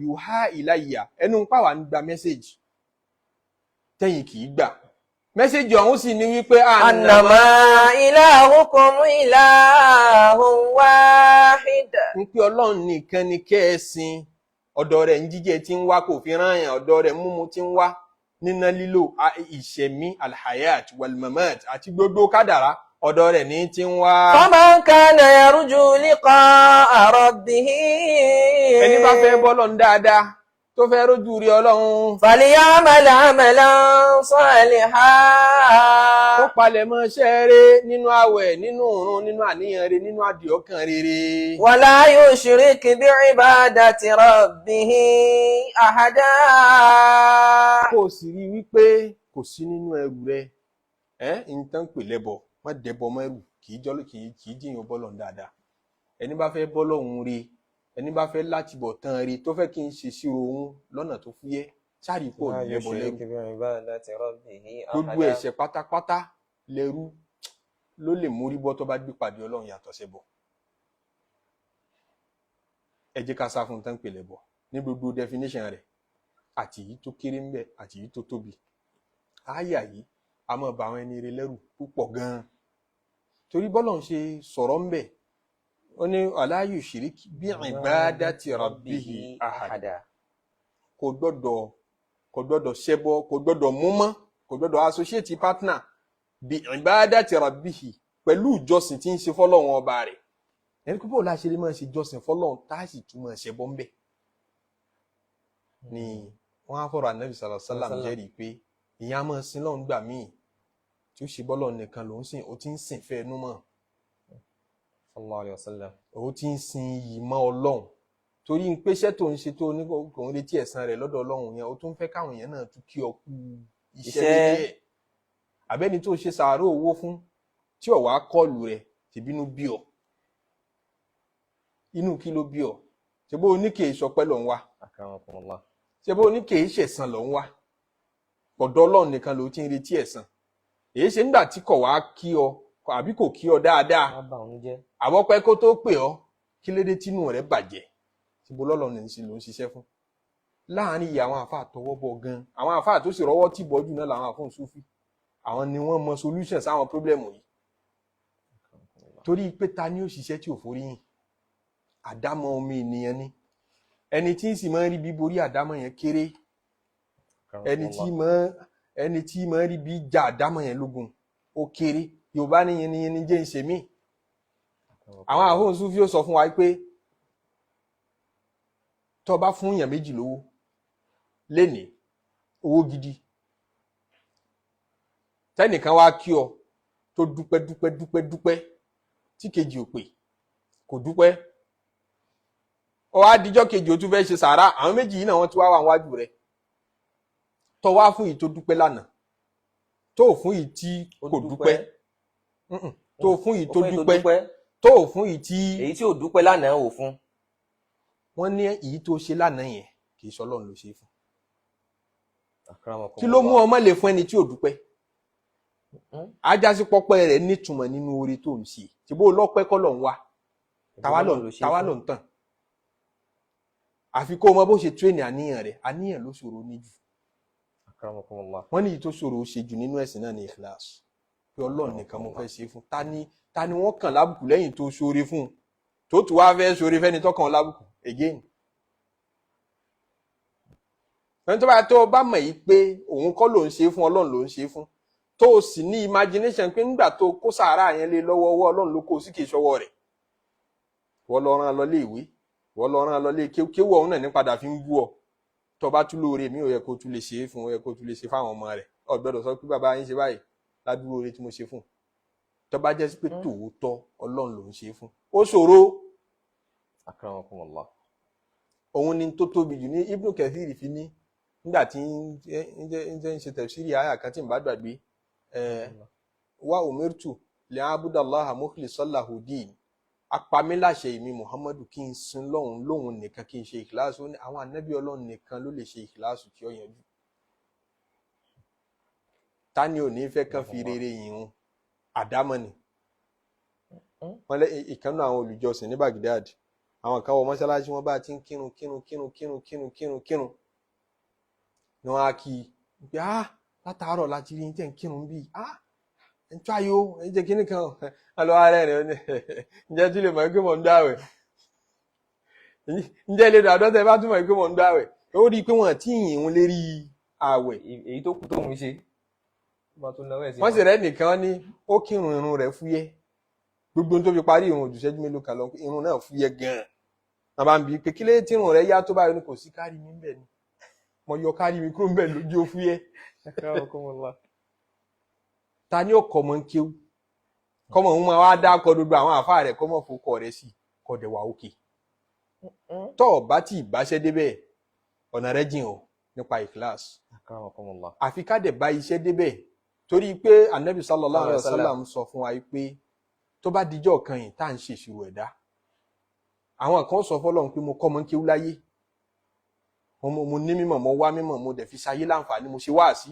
Yuha ilayya ẹnu ń pàwà ń gba mẹ́sẹ̀jì tẹ́yìn kì í gbà. mẹ́sẹ̀jì ọ̀hún sì ní wípé annama ilahukum ilahun wahid. ń pé ọlọ́run nìkan ni kẹ́ ẹ sìn, ọ̀dọ̀ rẹ̀ ń jíjẹ tí ń wá, kò fi rán yàn, ọ̀dọ̀ rẹ̀ múmu tí ń wá, níná lílò, ìṣẹ̀mí alhayat walmamat àti gbogbo kádàrá ọ̀dọ̀ rẹ̀ ní tí ń wá. faman kana yarju liqa'a rabbih. ẹni bá fẹ́ bọ́lọ́run dáadáa tó fẹ́ rójú rí ọlọ́run. falyamal amalan salihan. ó palẹ̀ mọ́ iṣẹ́ rere nínú àwẹ̀, nínú ìrun, nínú àníyàn rere, nínú àdìọ́kàn rere. wala yushrik bi'ibadati rabbih ahada. kó o sì rí wípé kò sí nínú ẹrù rẹ nǹkan pè lẹ́bọ, má dẹ́bọ mẹ́rù, kì í jìyàn bọ́lọ́run dáadáa. ẹni bá fẹ́ bọ́lọ́run rí, ẹni bá fẹ́ láti bọ̀ tán rí, tó fẹ́ kí n ṣe sí òun lọ́nà tó fúyẹ́, sáàrí pò lẹ́bọ lẹ́rù. gbogbo ẹ̀ṣẹ̀ pátápátá lẹ́rù ló lè mórí bọ́ tó bá gbé pàdé ọlọ́run yàtọ̀ ṣẹbọ. ẹ jẹ́ ká sá fún tán pè lẹ́bọ ní gbogbo definition rẹ̀, àti èyí tó kéré ń bẹ àti èyí tó tóbi. àyà yìí a máa bá àwọn ẹni rere lẹ́rù púpọ̀ gan-an, torí bọ́lọ̀ ń ṣe sọ̀rọ̀ ń bẹ, ó ní wala yushrik bi ibadati rabbihi ahada. kò gbọ́dọ̀ ṣẹbọ, kò gbọ́dọ̀ múmọ́, kò gbọ́dọ̀ associate partner bi ibadati rabbihi pẹ̀lú ìjọsìn tí ń ṣe fọ́lọ́run ọba rẹ̀. ẹni kó bọ́ọ̀ láṣẹ lè máa ṣe ìjọsìn fọ́lọ́run tá a sì tún máa ṣẹbọ ń bẹ. ni wọ́n á fọ̀rọ̀ Ànábì sallallahu alaihi wasallam jẹ́rìí pé ìyá máa sin lọ́run gbà míì tí ó ṣe bọ́lọ́run nìkan ló ń sìn, ó ti ń sìn fẹ́ ẹnu mọ́. sallallahu alaihi wasallam. ó ti ń sin iyì mọ́ ọlọ́run, torí ń péṣẹ́ tó ń ṣe tó ní kò ń retí ẹ̀san rẹ̀ lọ́dọ̀ ọlọ́run yẹn, ó tún fẹ́ káwọn èèyàn náà tún kí ọ kú iṣẹ́ nílé ẹ̀. àbẹ́ni tó ṣe sàárò owó fún tí ò wá kọlù rẹ̀, tìbínú bí ọ, inú kí ló bí ọ? ṣe bó oníkè ìṣọpẹ́ lọ ń wá, ṣe bó oníkè ìṣẹ̀san lọ ń wá, ọ̀dọ̀ ọlọ́run nìkan ló ti ń retí ẹ̀san. èyí ṣe nígbà tí kò wá kí ọ àbí kò kí ọ dáadáa, àbọ̀pẹ́ kó tó pè ọ́, kí lédè tínú rẹ̀ bàjẹ́, ṣùgbọ́n lọ́lọ́run ní ló ń ṣiṣẹ́ fún. láàárín iye àwọn àfáà tọwọ́ bọ̀ gan, àwọn àfáà tó sì rọ́wọ́ tì bọ́jú náà làwọn àfóhùn súfì, àwọn ni wọ́n mọ solution sáwọn pírọ́blẹ̀mù yìí. torí pé ta ni ó ṣiṣẹ́ tí ò forí yìn? àdámọ́ omi ènìyàn ni, ẹni tí ń sì máa ń rí bí borí àdámọ́ yẹn kéré, ẹni tí máa ń rí bí já àdámọ́ yẹn lógun ó kéré. Yorùbá ní yẹn ni jẹ́ ń ṣe mí. àwọn àfóhùn súfì ó sọ fún wa pé tó bá fún èèyàn méjì lówó lénìí, owó gidi, tẹ́nìkan wá kí ọ tó dúpẹ́ tí kejì ò pè, kò dúpẹ́, ó wá díjọ́ kejì ó tún fẹ́ ṣe sàárà, àwọn méjì yìí náà wọ́n ti wá wà níwájú rẹ̀, tó wá fún yìí tó dúpẹ́ lánàá, tó fún yìí tí kò dúpẹ́, tó fún yìí tó dúpẹ́, tó fún yìí tí èyí tí ò dúpẹ́ lánàá ò fún. wọ́n ní èyí tó ṣe lánàá yẹn kì í ṣọlọ́run ló ṣe fún. kí ló mú ọmọ lè fún ẹni tí ò dúpẹ́? ajásí pọ́pẹ́ rẹ̀ nítumọ̀ nínú oore tó ń ṣe, tí bó lọ́pẹ́ kọ́ lọ ń wá, táwa lọ ń tàn. àfi kó o mọ bó ṣe tírèènì àníyàn rẹ̀, àníyàn ló ṣòro níjù. wọ́n ní èyí tó ṣòro ṣe jù nínú ẹ̀sìn náà ní ikhlas, pé ọlọ́run nìkan mo fẹ́ ṣe fún. ta ni wọ́n kàn lábùkù lẹ́yìn tó ṣoore fún un, tó tún wá fẹ́ ṣoore fẹ́ni tọ́kàn lábùkù again. ẹni tó bá mọ̀ yìí pé òun kọ́ ló ń ṣe fún, ọlọ́run ló ń ṣe fún, tó o sì ní imagination pé nígbà tó kó sàárà yẹn lé lọ́wọ́, ọwọ́ ọlọ́run ló kó sí kìí ṣọwọ́ rẹ̀, wọ́n lọ rán lọ lé ìwé, wọ́n lọ rán lọ lé kéwọ́ ọ̀hún náà ní padà fi ń bú ọ. tó bá tún lóore mi ò yẹ kó tún lè ṣe é fún, ó yẹ kó tún lè ṣe fáwọn ọmọ rẹ̀. Ó gbọ́dọ̀ sọ pé bàbá yín ṣe báyìí ládùúgbò oore tí mo ṣe fún, tó bá jẹ́ pé tòótọ́ ọlọ́run ló ń ṣe fún. ó ṣòro. akramakumullah. òun ni tó tóbi jù ní Ibn Kathir fi ní nígbà tí ń ṣe tafsiri àyà kan tí n bá gbàgbé, wa umirtu li abudallaha mukhlisan lahu din, apamíláṣẹ ìmí Muhammadu kí n sin lóhun nìkan, kí n ṣe ìkìláàsù. ní àwọn ànábì ọlọ́run nìkan ló lè ṣe ìkìláàsù tí ó yanjú. ta ni ò ní fẹ́ kàn fi rere yìnyín àdámọ́ ni. wọ́n lé ìkànnì àwọn olùjọsìn ní Baghdad, àwọn kan wọ mọ́ṣáláṣí, wọ́n bá ti ń kírun ni wọ́n á kí i pé látàárọ̀ láti rí tẹ̀ ń kírun bíi ẹ̀ ń tó ayò ẹ̀ ń jẹ́ kíní kan alọ́ ara rẹ̀ ǹjẹ́ tí lè mọ̀ pé mò ń gbààwẹ̀ ǹjẹ́ ilé dàdọ́tẹ̀ bá túmọ̀ pé mò ń gbààwẹ̀ ó rí i pé wọ́n ti yìn òun lérí ààwẹ̀ èyí tó kù tóun ṣe wọ́n sì rẹ́ nìkan ní ó kírun irun rẹ̀ fúyẹ́ gbogbo tó fi parí irun òjùṣẹ́jú mélòó kan lọ irun náà fúyẹ́ gan-an wọ́n bá ń bi pé kí lè tí irun rẹ̀ yá tó báyìí ní kò sí kárí mi bẹ́ẹ̀ ni mo yọ kárí mi kúrò bẹ́ẹ̀ lójú ó fúyẹ́. ta ni ó kọ́ mọ́ ń kéwú kọ́mọ òun máa wá dákọ̀ gbogbo àwọn àfáà rẹ̀ kọ́mọ fòkọ̀ rẹ̀ sí kọ́dẹ̀ wà òkè tọ́ ọ bá tí ìbáṣẹ́ débẹ̀ ọ̀nà rẹ̀ jìn o nípa ìkíláàsì àfi ká dẹ̀ bá iṣẹ́ débẹ̀ torí pé anabi sallallahu alayhi wa sallam sọ fún wa pé tó bá dijọ́ kan yìí tá à ń ṣe ìṣirò ẹ̀dá àwọn kan sọ fọ́lọ́run pé mo kọ́ mọ́ ń kéwú láyé mo ní mímọ̀ mo wá mímọ̀ mo dẹ̀ fi ṣayé láǹfààní mo ṣe wáàsí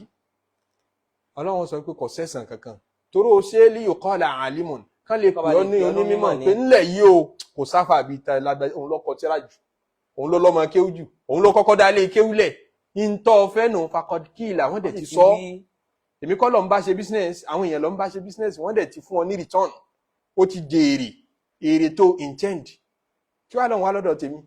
ọlọ́run sọ pé kò sẹ́sàn kankan torí o ṣe é lè kọ́ ọ̀la àlímọ̀n kán lè pè ọ́ ní onímọ̀ pé ńlẹ̀ yìí o kò sáfà àbí ta lágbàá òun lọ́kọ̀ tíra jù òun ló lọ́mọ kéwú jù òun ló kọ́kọ́ dálé kéwú lẹ̀ ìntọ́ ọ̀fẹ́ nù fakọ́kìlà wọ́n dẹ̀ ti sọ èmi kọ́ ló ń bá ṣe business àwọn èèyàn ló ń bá ṣe business wọ́n dẹ̀ ti fún ọ ní return ó ti jèrè èrè tó intend kí wàá lọ́n wá lọ́dọ̀ tèmi.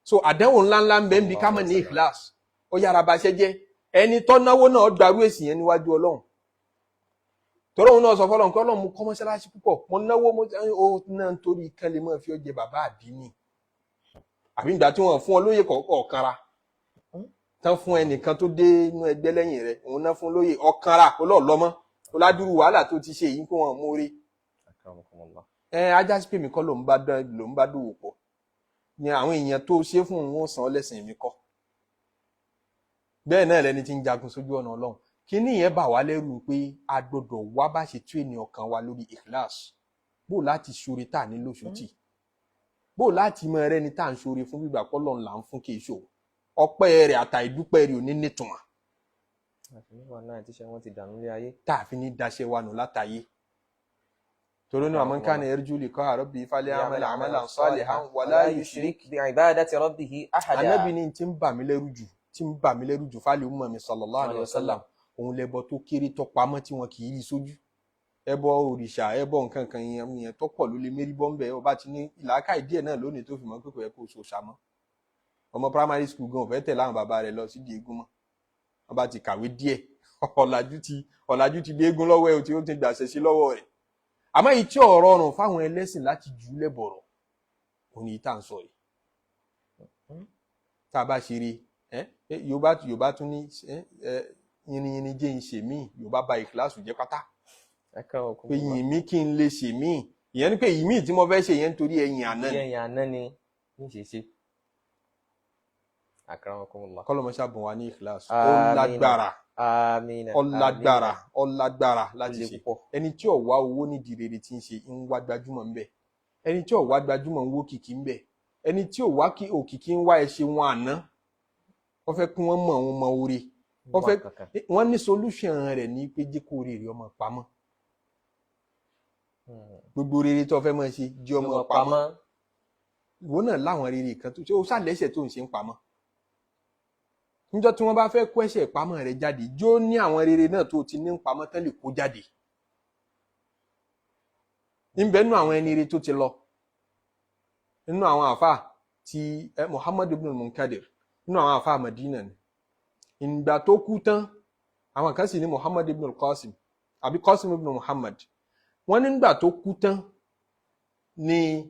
so àdánwò ńláńlá ń bẹ ń bi ká mọ̀ ní ìkíláàsì ó yára bá ṣe jẹ́ ẹni tó náwó náà gbarú èsì yẹn níwájú ọlọ́run tọ́lọ́ òun náà sọ fọlọ́run kí ọlọ́run mú kọ́ mọ́ṣáláṣí púpọ̀ mo náwó ó náà nítorí kan lè máa fi ọjẹ bàbá àdínì àbí ìgbà tí wọ́n fún ọ lóye ọ̀kanra tán fún ẹnìkan tó dé inú ẹgbẹ́ lẹ́yìn rẹ̀ òun náà fún lóye ọ̀kanra olóòlọ́mọ́ oládùrú wàhálà tó ti ṣe èyí kó wọn mórí ajá sí pé mi kọ́ ló ń bá dòwò pọ̀ ni àwọn èèyàn tó ṣe fún òun ó san ọ́ lẹ́sìn mi kọ́ bẹ́ẹ̀ náà lẹni tí ń jagun sójú ọ̀nà ọlọ́run kíní yẹn bà wá lẹ́rù pé a gbọ́dọ̀ wá bá ṣe tú ènìyàn kan wa lórí ìkíláàsì bó láti ṣoore tá à ní lóṣùtì bó láti mọ ẹrẹ́ ni tá à ń ṣoore fún gbígbà pọ́lọ́run là ń fún kì í ṣòwò ọpẹ́ rẹ̀ àtàìdúpẹ́ rẹ̀ ò ní nítumọ̀ tá a fi ní daṣẹ́ wa nù látàyé torí náà man kana yarju liqa'a rabbihi faly'amal 'amalan salihan wa la yushrik bi'ibadati rabbihi ahada. Ànábì ní tí ń bà mí lẹ́rù jù fálẹ̀ umma mi sallallahu alayhi wa sallam òun lẹ́bọ tó kéré tó pamọ́ tí wọn kì í rí sójú ẹbọ òrìṣà ẹbọ nǹkan kan yẹn tó pọ̀ ló lè mérí bọ́m̀bẹ́ ọba ti ní ìlàkàì díẹ̀ náà lónìí tó fi mọ́ pé kò yẹ kó so ṣàmọ́ ọmọ primary school gan ò fẹ́ tẹ̀lé àwọn bàbá rẹ̀ lọ sí di eégún mọ́ ọba ti kàwé díẹ̀ ọ̀làjú ti gbé eégún lọ́wọ́ ẹ̀ tí ó ti gbàṣẹ sí lọ́wọ́ rẹ̀ àmọ́ èyí tí ọ̀rọ̀ ọ̀rùn fáwọn ẹlẹ́sìn láti jù lẹ́bọ̀rọ̀ òun ni ìta ń sọ yìí tá a bá ṣe rí yorùbá tún ní yìnyín jẹ́ ń ṣe míì yorùbá ba ìkíláàsù jẹ́ pátá pé yìn mí kí n lè ṣe míì ìyẹn ni pé yìn míì tí mo fẹ́ ṣe yẹn nítorí ẹ̀yìn àná ni ní ṣe ṣe kọ́lọ́mọṣá bùn wá ní ìkíláàsù ọlágbára láti ṣe ẹni tí ò wá owó nídìí rere tí ń ṣe ń wá gbajúmọ̀ ń bẹ ẹni tí ò wá gbajúmọ̀ ń wó kìkì ń bẹ ẹni tí ò wá òkìkí ń wá ẹṣẹ wọn àná wọ́n fẹ́ kí wọ́n mọ̀ wọn mọ oore wọ́n ní solution rẹ̀ ní pé jẹ́ kó rere ọmọ pamọ́ gbogbo rere tó fẹ́ máa ṣe jẹ́ ọmọ pamọ́ ìwọ náà láwọn rere kan tó ṣe ó ṣàlẹ́ṣẹ̀ tó ń ṣe ń pamọ́ níjọ́ tí wọ́n bá fẹ́ kó ẹ̀ṣẹ̀ ìpamọ́ rẹ̀ jáde jó ní àwọn rere náà tó ti ní pamọ́ tán lè kó jáde níbẹ̀ nínú àwọn ẹni rere tó ti lọ nínú àwọn àfáà ti Muhammad ibn al-Munkadir nínú àwọn àfáà Madina ni ìgbà tó kú tán àwọn kan sì ní Muhammad ibn al-Qasim àbí Qasim ibn Muhammad wọ́n nígbà tó kú tán ni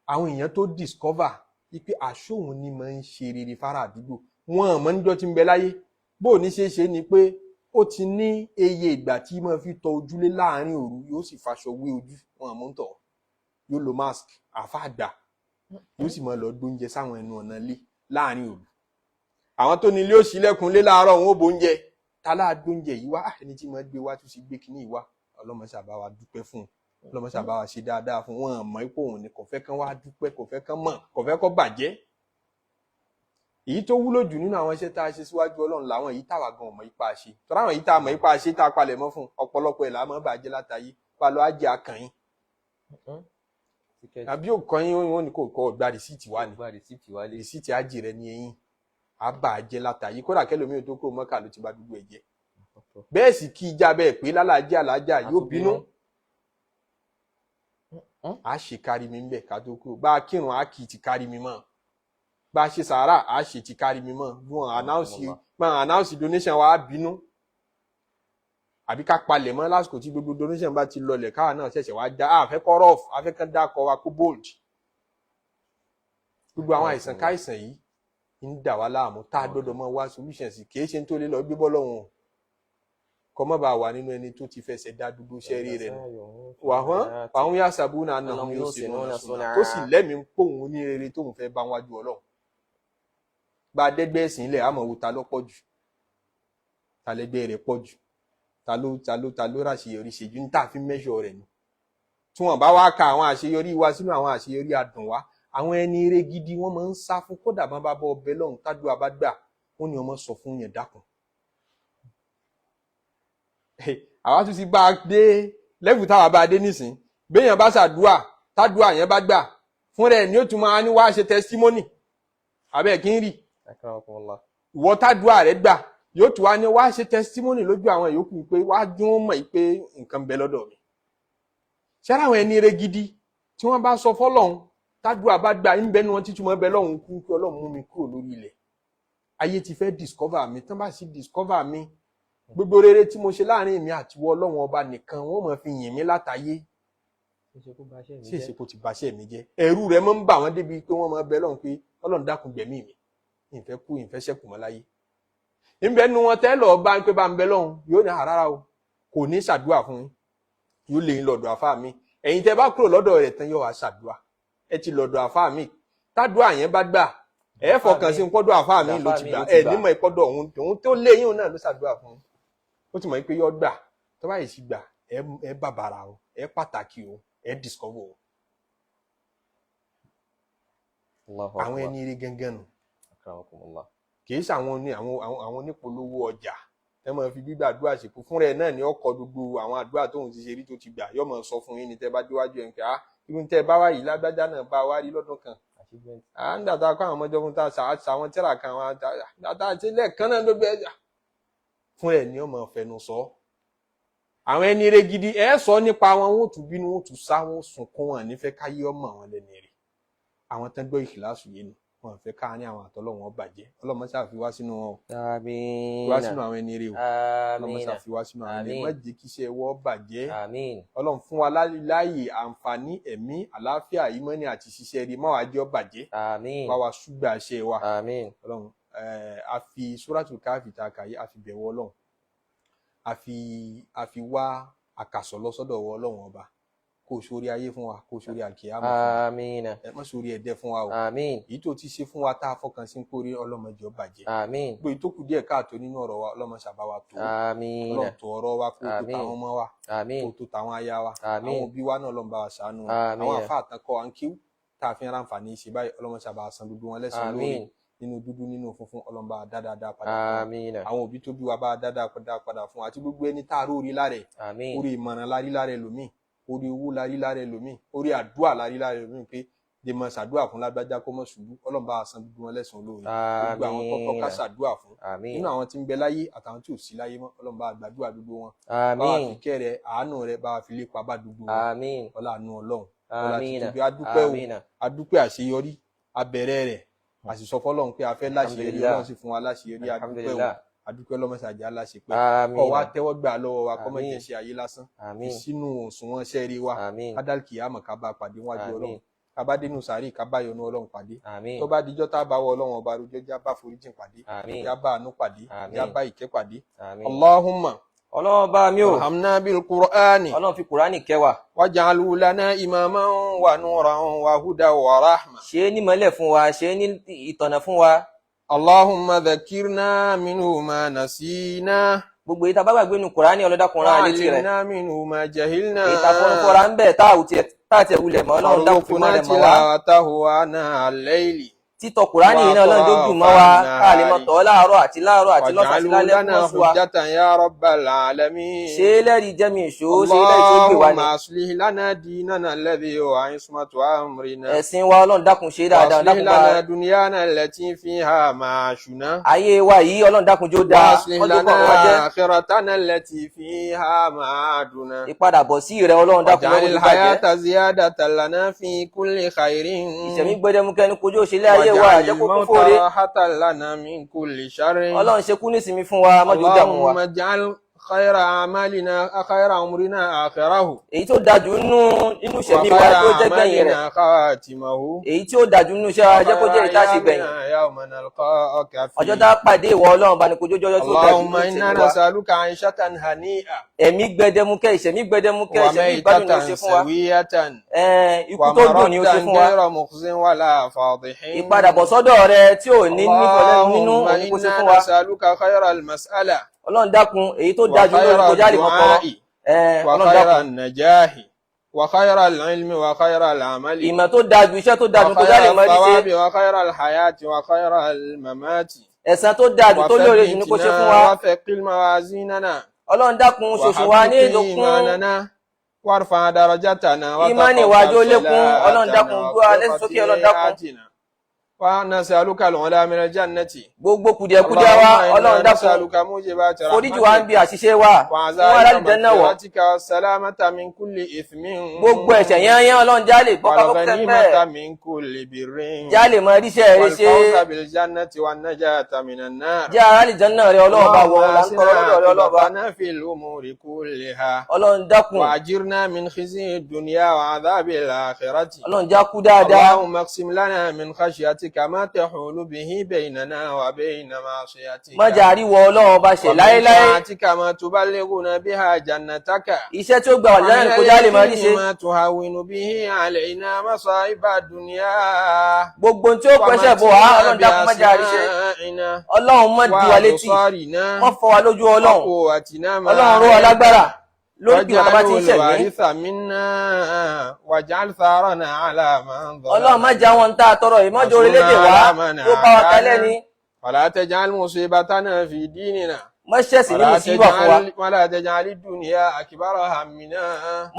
àwọn èèyàn tó discover wípé àṣòhun ni máa ń ṣe rere fara àdúgbò wọn àmọ́ níjọ́ tí ń bẹ láyé bó ní ṣe ṣe ni pé ó ti ní eye ìgbà tí máa fi tọ ojúlé láàrin òru yóò sì faṣọ wé ojú wọn àmọ́ ń tọ̀ yóò lo mask àfáàgbà yóò sì máa lọ gbóúnjẹ sáwọn ẹnu ọ̀nà lé láàrin òru àwọn tó ní ilé òsì lẹ́kùn lé láàárọ̀ wọn ó bóúnjẹ tálá gbóúnjẹ yìí wá ẹni tí máa gbé wá tún sì gbé kinní yìí wá ọlọ́mọṣà bá wa dúpẹ́ fún un ọlọ́mọṣà bá wa ṣe dáadáa fún wọn àmọ́ ipò òun ni kò fẹ́ kán wá dúpẹ́ kò fẹ́ kán mọ̀ kò fẹ́ kó bàjẹ́ èyí tó wúlò jù nínú àwọn iṣẹ́ tá a ṣe síwájú Ọlọ́run làwọn èyí táwa gan mọ̀ ipa ṣe tọ́ra àwọn èyí tá a mọ̀ ipa ṣe tá a palẹ̀ mọ́ fún ọ̀pọ̀lọpọ̀ ẹ̀ là máa bàjẹ́ látàyé wà lọ́ àjẹ́ akànyìn àbí òkànyìn wọn ni kò kọ́ gba rìsíìtì wá ní rìsíìtì ájì rẹ ní eyín á bà á jẹ́ látàyé kódà kẹlòmíì tó kúrò Mọ́kà ló ti bá gbogbo ẹ̀ jẹ́. Bẹ́ẹ̀ sì kí ìjà bẹ́ẹ̀ pé lálàájá alájà yóò bínú. A ṣe kárí mi ń bẹ̀ ká tó kúrò, bá a kírun á kì í ti kárí mi mọ́, bá a ṣe sàárà á ṣe ti kárí mi mọ́, bí wọ́n announce donation wa á bínú. Àbí ká palẹ̀ mọ́ lásìkò tí gbogbo donation bá ti lọlẹ̀ káwa náà ṣẹ̀ṣẹ̀ wá já àfẹ́ kọ́ rough àfẹ́ kan dákọ̀ wa kó bold. Gbogbo àwọn àìsàn káìsàn yìí ń dà wá láàmú tá a gbọ́dọ̀ mọ́ wá solution sí, kì í ṣe tó lè lọ gbé bọ́ lọ́hùn kọ́ mọ́ bá wà nínú ẹni tó ti fẹsẹ̀ dá dúdú sẹ́rí rẹ̀ nù. Wàhún yá sàbú náà náà yóò ṣe náà sọ́nà tó sì lẹ́mìí pòun ní rere tóun fẹ́ bá wájú Ọlọ́run. Bá a dẹ́gbẹ́ ẹ̀sìn ilẹ̀ àmọ́ wo ta ló pọ̀ jù, ta lẹ́gbẹ́ rẹ̀ pọ̀ jù, ta ló ràṣeyọrí ṣèjú ní tààfin mẹ́ṣọ̀ rẹ̀ ni. Tí wọ́n bá wá ka àwọn àṣeyọrí wa sínú àwọn àṣeyọrí adùn wa, àwọn ẹni eré gidi wọ́n máa ń sá fún, kódà bá bá bọ́ ọbẹ̀ lọ́hùn tádùn abágbà wọ́n ní ọmọ sọ fún yẹn dákun. Àwa tún ti bá a dé lẹ́fù táwa bá a dé nísìn, béèyàn bá ṣàdúà tádùà yẹn bá gbà fún rẹ̀ ni ó tún máa ní wá ṣe testimony abẹ́ kí n rí ìwọ tádùà rẹ̀ gbà yóò tún wá ní wá ṣe testimony lójú àwọn yòókù pé wá dún mọ̀ pé nǹkan bẹ lọ́dọ̀ mi. Ṣé àwọn ẹni eré gidi tí wọ́n bá sọ fọ́lọ́hun tádùà bá gbà ń bẹnu wọn títúmọ̀ bẹ lọ́hun kú kí Ọlọ́run mú mi kúrò lórí ilẹ̀, ayé ti fẹ́ discover mi, tán bá sì discover mi gbogbo rere tí mo ṣe láàrin mi àti wọ Ọlọ́run ọba nìkan wọ́n mọ̀ fi yìn mí látayé. Ṣé ìṣepò ti bàṣẹ́ mi jẹ́, ẹ̀rù rẹ̀ mọ́ ń bà wọ́n débi pé wọ́n mọ̀ bẹ lọ́hun pé Ọlọ́run dákun gbẹ̀mí mi, ìfẹ́ kú ìfẹ́ ṣẹ́kù mọ́ láyé. Ìbẹ̀ nu wọn tẹ́ lọ bá ń pé bá ń bẹ lọ́hun yóò ní àrárá o kò ní ṣàdúà fún yín, yóò lè lọ́dọ̀ àfáà mi, ẹ̀yin tẹ́ bá kúrò lọ́dọ̀ rẹ̀ tán yóò wá ṣàdúà, ẹ ti lọ́dọ̀ àfáà mi tádùà yẹn bá gbà ẹ fọkàn sí pọ́dọ̀ àfáà mi ló ti gbà, ẹ nímọ̀ ìpọ́dọ̀ òun tó lé yín náà ló ṣàdúà fún yín, ó ti mọ̀ pé yóò gbà, tó bá yìí sì gbà ẹ bàbàrà o, ẹ pàtàkì o, ẹ discover o. Àwọn ẹni eré gangan nù, kì í ṣe àwọn onípolówó ọjà ẹ máa fi gbígbàdúrà ṣèkú fún rẹ̀ náà ní ọkọ̀ gbogbo àwọn àdúrà tóun ti ṣe rí tó ti gbà yóò máa sọ fún yín ní tẹ́ bá déwájú ẹ̀ ń pẹ́ irun tẹ́ bá wá yìí lágbájá náà bá wá rí lọ́dún kan. ń dàtà kó àwọn ọmọdé fún ta ṣàwọn tẹ́rà kan àwọn dàtà àti lẹ́ẹ̀kan náà ló gbé ẹ̀jà fún ẹ̀ ní ọmọ fẹnu sọ. Àwọn ẹni eré gidi ẹ sọ nípa wọn wọn ò tún bínú wọn ò tún sá wọn sunkún wọn nífẹ̀ẹ́ káyé ọmọ àwọn lẹ́nu rẹ̀. Àwọn tán gbọ́ ìkìláàsù yìí nù wọn fẹ́ ká ní àwọn àtọ́lọ́wọ́n bàjẹ́, Ọlọ́run ṣáà fi wá sínú wọn, wá sínú àwọn ẹni rẹ̀ o, Ọlọ́run ṣáà fi wá sínú àwọn ẹni, má jẹ́ kí iṣẹ́ wọ́ bàjẹ́, Ọlọ́run fún wa láàyè àǹfààní ẹ̀mí àlàáfíà ìmọ́ni àti ṣiṣẹ́ rí má wàá jẹ́ ọ bàjẹ́, bá wa ṣúgbà iṣẹ́ wa. Ọlọ́run a fi Suratul Kahfi ta kàyé a fi bẹ̀wọ̀ Ọlọ́run, a fi wá àkàsọ̀ lọ́sọ́dọ̀ wọ Ọlọ́run ọba kó sórí ayé fún wa, kó sórí àlùkìyámà fún wa, ẹ má sórí ẹ̀dẹ́ fún wa o, èyí tó ti ṣe fún wa tá a fọkàn sí kórè ọlọ́mọdé ó bàjẹ́, gbogbo èyí tó kù díẹ̀ káàtó nínú ọ̀rọ̀ wa ọlọ́mọ ṣàbá wa tó, Ọlọ́run tó ọ̀rọ̀ wa kó tó táwọn ọmọ wa, kó tó táwọn aya wa, àwọn òbí wa náà Ọlọ́run bá wa ṣàánú wa, àwọn àfáà àtàkọ́ à ń kíw tá a fi ń ráǹfààní ṣe báyìí ọlọ́mọ ṣàbá san gbogbo wọn lẹ́sìn lórí nínú dúdú nínú funfun Ọlọ́run bá dáadáa padà fún wa, àwọn òbí tó bí wa bá dáadáa padà fún wa, àti gbogbo ẹni tá a rórí lára ẹ̀, orí ìmọ̀ràn lárí lára ẹ̀ lómi, orí owó lárí lára ẹlòmíì, orí àdúà lárí lára ẹlòmíì pé lè mọ ṣàdúà fún lágbájá kó mọ ṣubú, Ọlọ́run bá san gbogbo wọn lẹ́san olóore, gbogbo àwọn kọ́kọ́ ká ṣàdúà fún nínú àwọn tí ń bẹ láyé àtàwọn tí ò sí láyé mọ́ Ọlọ́run bá gbàdúrà gbogbo wọn, bá wa fi kẹ́ rẹ̀ àánú rẹ̀ bá wa fi lépa bá gbogbo wọn, ọlá àánú Ọlọ́run, ọlá títí adúpẹ́ àṣeyọrí abẹ̀rẹ̀ rẹ̀ àṣìṣọ fọ́lọ́run pé a fẹ́ láṣeyọrí Ọlọ́run sì fún wa láṣeyọrí adúpẹ́ o, adúpẹ́ lọ́mọ́sàájá aláṣẹ pé kọ́ wa tẹ́wọ́ gbà lọ́wọ́ wa kọ́ mọ́ jẹ́ ṣe ayé lásán sínú òṣùwọ̀n ṣẹ́ẹ̀rí wa kádàlkì àmọ̀ ká bá pàdé wájú Ọlọ́run, ká bá dénú sàárì ká bá yọ́nú Ọlọ́run pàdé, tó bá dijọ́ tá a bá wọ Ọlọ́run ọba rújọ́ já bá foríjìn pàdé, já bá àánú pàdé, já bá ìkẹ́ pàdé. Allahumma Ọlọ́run bá mi ò arhamna bil Qur'ani, Ọlọ́run fi Kùránì kẹwàá, waj'alhu lana imaman wa nuran wa hudan wa rahma, ṣe ní mọ́lẹ̀ fún wa, ṣe ní ìtọ̀nà fún wa. Allahumma dhakkirna minhu ma nasina, gbogbo ìta bá gbàgbé nu Kùránì ọlọ́dàkùnrin àlétí rẹ̀, wa'allimna minhu ma jahilna, ìtàkùnfọ́ra ń bẹ̀ táàtẹ̀ wulẹ̀ mọ́ Ọlọ́run dákùn fún mọ́lẹ̀ mọ́ wa. tilawatahu ana al-layli títọ́ Kùránì yìí náà Ọlọ́run tó dùn mọ́ wa ká lè mọ tọ́ láàárọ̀ àti lọ́sàn àti واجعله lálẹ́ لنا fún wa. حجة يا رب العالمين. ṣé lẹ́rìí jẹ́mi ìṣó ṣé lẹ́rìí tó gbé wa اللهم ní. أصلح لنا ديننا الذي هو عصمة أمرنا، ẹ̀sìn wa Ọlọ́run dákun ṣe dáadáa وأصلح dákun bá لنا دنيانا التي فيها معاشنا، ayé wa yìí Ọlọ́run dákun jó dáa وأصلح ọjọ́ kan wá jẹ́ لنا آخرتنا التي فيها معادنا، ìpadàbọ̀ sí rẹ Ọlọ́run dákun واجعل lọ́wọ́ bàjẹ́. الحياة زيادة لنا في كل خير، ìṣẹ̀mí gbẹdẹmukẹ́ ní kojú òṣèlé ayé wa واجعل àjẹkó kún الموت fóore. راحة لنا من كل شر. Ọlọ́run ṣe kú nísìmí fún wa mọ́jọ́ dààmú wa. اللهم اجعل خير أعمالنا خير عمرنا آخره، èyí tó dájú nínú ìṣẹ̀mí wa وخير tó jẹ́ gbẹ̀yìn rẹ̀. أعمالنا خاتمه، èyí tí ó dájú nínú iṣẹ́ wa jẹ́ kó jẹ́ ìta ṣe gbẹ̀yìn. يوم نلقاك ọjọ́ فيه. tá a pàdé ìwọ Ọlọ́run bá ní kojú ọjọ́ tó dájú اللهم nínú إنا ìṣẹ̀mí wa. نسألك عيشة هنيئة ẹ̀mí gbẹdẹmukẹ́ ìṣẹ̀mí gbẹdẹmukẹ́ ìṣẹ̀mí ìgbádùn ni ó ṣe وميتة fún wa. سوية ikú tó dùn ni ó ṣe ومردا fún wa. غير مخزٍ ولا فاضح. ìpadàbọ̀ sọ́dọ̀ rẹ tí ò ní nífọ̀lẹ́ nínú اللهم òun kó ṣe fún إنا wa. نسألك خير المسألة Ọlọ́run dákun èyí tó dájú lórí وخير kọjá lè mọ́ tọrọ. الدعاء Ọlọ́run وخير dákun النجاح وخير العلم وخير العمل ìmọ̀ tó dájú iṣẹ́ tó dájú kọjá lè وخير mọ́ rí ṣe. الثواب وخير الحياة وخير الممات. ẹ̀san tó dájú tó lóore jù ní kó ṣe fún wa. وثقل موازيننا Ọlọ́run dákun ṣoṣù wa ní وحقق ìdókun إيماننا وارفع درجتنا ìmánì wa jó lékún. Ọlọ́run dákun gbọ́ alẹ́ sókè Ọlọ́run dákun. صلاتنا ونسألك العلا من الجنة. gbogbo kùdìẹ̀kudìẹ wa اللهم Ọlọ́run إنا dákun نسألك موجبات foríjì wa ń رحمتك bi àṣìṣe wa fún وعزائم alálìjẹ́nà wọ̀. مغفرتك والسلامة من كل إثم gbogbo ẹ̀ṣẹ̀ yányán Ọlọ́run já lè bọ́kábọ́kẹ́ والغنيمة bẹ́ẹ̀ من كل بر já lè mọ ríṣẹ́ rẹ ṣe والفوز بالجنة والنجاة من النار. já alálìjẹ́nà rẹ Ọlọ́run bá wọ̀ là ń tọrọ lọ́dọ̀ rẹ Ọlọ́run bá. عاقبتنا في الأمور كلها Ọlọ́run dákun وأجرنا من خزي الدنيا وعذاب الآخرة. Ọlọ́run já kú dáadáa. اللهم اقسم لنا من خشيتك ما تحول به بيننا وبين معصيتك، má jà rí wọ Ọlọ́run bá ṣe ومن láéláé. طاعتك ما تبلغنا بها جنتك، iṣẹ́ tí ó gbà wà lẹ́yìn ومن kọjá lè mọ rí ṣe. اليقين ما تهون به علينا مصائب الدنيا، gbogbo tí ó pẹ́ṣẹ̀ bọ̀ wá Ọlọ́run dákun má jà rí ṣe. بأسماعنا Ọlọ́run má di wa létí وأبصارنا wọ́n fọ́ wa lójú Ọlọ́run. وقوتنا ما Ọlọ́run ró wa lágbára lórí bí bàbá ti ń واجعله ṣẹ̀mí. الوارث منا واجعل ثارنا على من Ọlọ́run má ظلمنا já wọn tá a tọrọ yìí mọ́jọ orílẹ̀-èdè wa tó bá wa kalẹ̀ ni. ولا تجعل مصيبتنا في ديننا má ṣẹ̀sì ní mùsíbà fún wa. ولا تجعل الدنيا أكبر همنا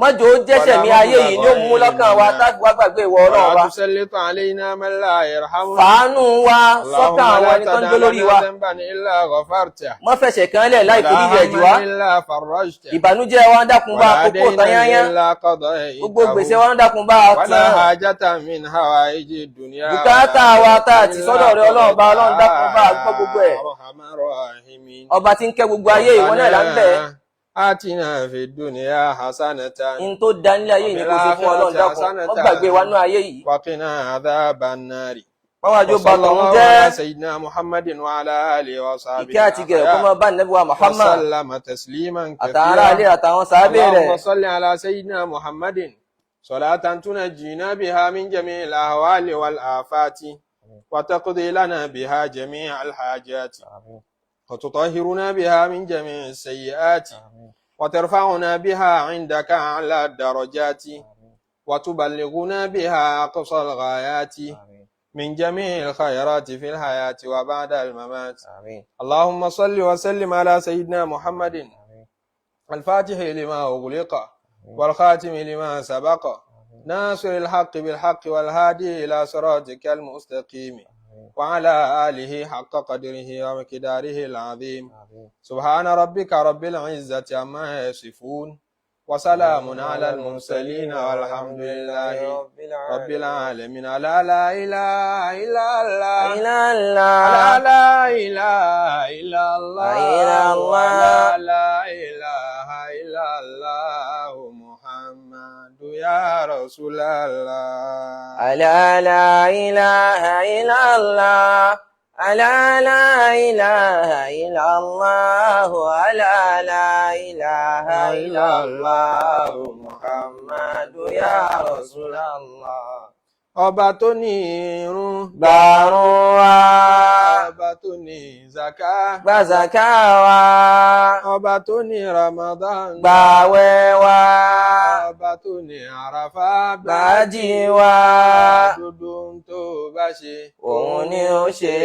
mọ́jọ ó jẹ́ṣẹ̀ mi ayé yìí ni ó mú lọ́kàn wa táàbí wá gbàgbé ìwọ Ọlọ́run ولا wa. تسلط علينا من لا يرحمنا fàánù wa اللهم sọ́kàn àwọn لا ẹni tó ń تدع jó lórí لنا wa. ذنبا إلا غفرته má fẹ̀ṣẹ̀ kan lẹ̀ láì forí ولا rẹ̀ jì wá. هما إلا فرجته ìbànújẹ́ wa ń dákun bá ولا àkókò tán دينا yányán. إلا قضيته gbogbo gbèsè wa ń dákun bá a ولا tán. حاجة من حوائج الدنيا bùkátà wa tá a ti sọ́dọ̀ rẹ Ọlọ́run bá Ọlọ́run dákun bá a gbọ́ gbogbo ẹ̀. أرحم الراحمين. ọba tí ń kẹ́ gbogbo ayé ìwọ náà là ń bẹ̀. آتنا في الدنيا حسنة in tó dá nílé ayé yìí ni kò ṣe fún Ọlọ́run dákun wọ́n gbàgbé wa nú ayé yìí. وقنا عذاب النار. pàwájú bá وصلى tọ̀hún الله jẹ́ على سيدنا محمد وعلى آله وصحبه ìkẹ́ àti gẹ̀rẹ̀ kó máa bá nẹ́bí wa Muhammad وسلم تسليما àtàrà ilé كثيرا. àtàwọn sàábé اللهم rẹ̀. صل على سيدنا محمد صلاة تنجينا بها من جميع الأهوال والآفات وتقضي لنا بها جميع الحاجات وتطهرنا بها من جميع السيئات وترفعنا بها عندك أعلى الدرجات وتبلغنا بها أقصى الغايات من جميع الخيرات في الحياة وبعد الممات. اللهم صل وسلم على سيدنا محمد الفاتح لما أغلق والخاتم لما سبق ناصر الحق بالحق والهادي إلى صراطك المستقيم وعلى آله حق قدره ومقداره العظيم. سبحان ربك رب العزة عما يصفون وسلام على المرسلين والحمد لله رب العالمين. لا لا إله إلا الله لا لا إله إلا الله لا لا إله إلا الله محمد يا رسول الله. ألا لا إله إلا الله ألا لا إله إلا الله ألا لا إله إلا الله محمد يا رسول الله. ọba tó ní irun gbàrún wa. ọba tó ní zaka Gba zaka wa. ọba tó ní Ramadan Gbàwẹ̀ wa. ọba tó ní Àràfá Gba hajji wa. gbogbo ohun tó bá ṣe Òun ni ó ṣe.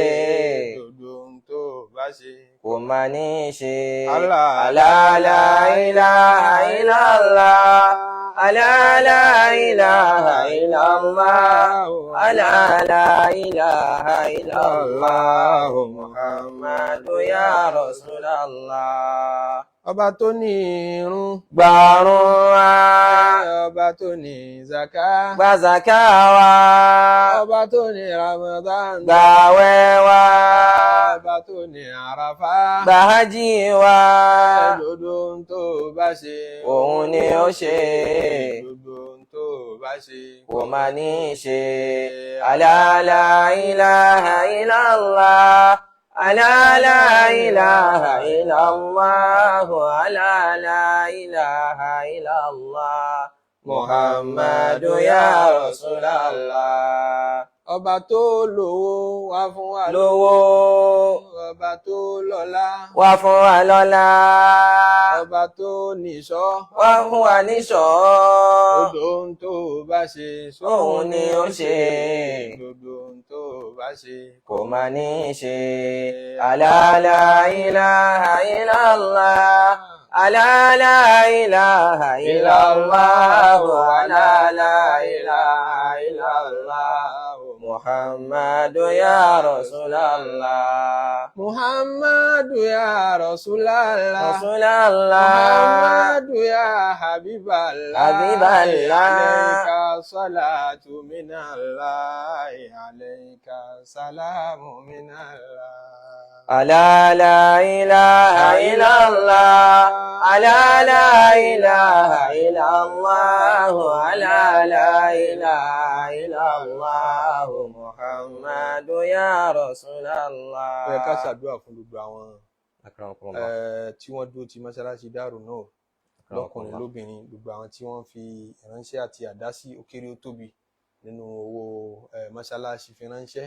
gbogbo ohun tó bá ṣe Kò máa ní ṣe. Allah. Allah la ilaha illallah. Allah la ilaha illallah. Allah la ilaha illallah. Muhammadu ya Rasulallah. ọba tó ní irun Gbàrún wa. ọba tó ní zaka Gba zaka wa. ọba tó ní Ramadan Gbàwẹ̀ wa. ọba tó ní Àràfá Gba hajji wa. gbogbo ohun tó bá ṣe Òun ni ó ṣe. gbogbo ohun tó bá ṣe Kò máa ní ṣe. Allah la ilaha illallah. Allah la ilaha illallah. Allah la ilaha illallah. Muhammadu ya Rasulallah. ọba tó lówó wá fún wa Lówó ọba tó lọ́lá wá fún wa lọ́lá. ọba tó níṣọ́ Wá fún wa níṣọ́. gbogbo ohun tó bá ṣe Òun ni ó ṣe. gbogbo ohun tó bá ṣe Kò máa ní ṣe. Allah la ilaha illallah. Allah la ilaha illallah. Allah la ilaha illallah. Muhammadu ya Rasulallah. Muhammadu ya Rasulallah Rasulallah. Muhammadu ya Habiballah Habiballah. alayka salatu minallah alayka salamu minallah Allah la ilaha illallah. Allah la ilaha illallah. Allah la ilaha illallah. Muhammadu ya Rasulallah. ẹ ká ṣàdúrà fún gbogbo àwọn Akramakumullah. tí wọ́n dúró ti mọ́ṣáláṣí Daaru Noor lọ́kùnrin lóbìnrin gbogbo àwọn tí wọ́n fi ìránṣẹ́ àti àdásí ó kéré ó tóbi nínú owó mọ́ṣáláṣí fi ránṣẹ́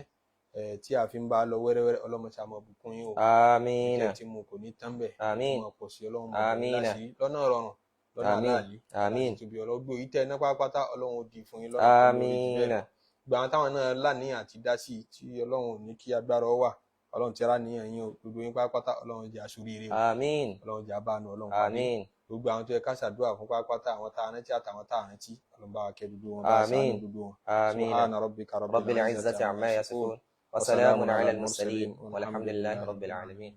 tí a fi ń bá lọ wẹ́rẹ́wẹ́rẹ́ ọlọ́mọṣàmọ̀ bùkún yín o Amina. tí mo kò ní tán bẹ̀ Àmín. ọmọ pọ̀ sí ọlọ́run Àmín. lọ́nà rọrùn lọ́nà Àmín. aláàlí Àmín. tóbi ọlọ́gbò yìí tẹ́ iná pátápátá ọlọ́run ó di fún yín lọ́nà Amina. gbogbo àwọn táwọn náà láníyàn àti dá sí tí ọlọ́run ò ní kí agbára ọ wà ọlọ́run ti rá níyàn yín o gbogbo yín pátápátá ọlọ́run jẹ́ aṣoríire o Àmín. ọlọ́run jẹ́ abánu ọlọ́run Àmín. gbogbo àwọn tó yẹ ká ṣàdúrà fún pátápátá àwọn tá a rántí àtàwọn tá a rántí ọlọ́run bá wa kẹ́ gbogbo wọn bá a Àmín. ṣàánú gbogbo wọn Àmín. subhana rabbika رب العزة عما يصفون وسلام على المرسلين والحمد لله رب العالمين.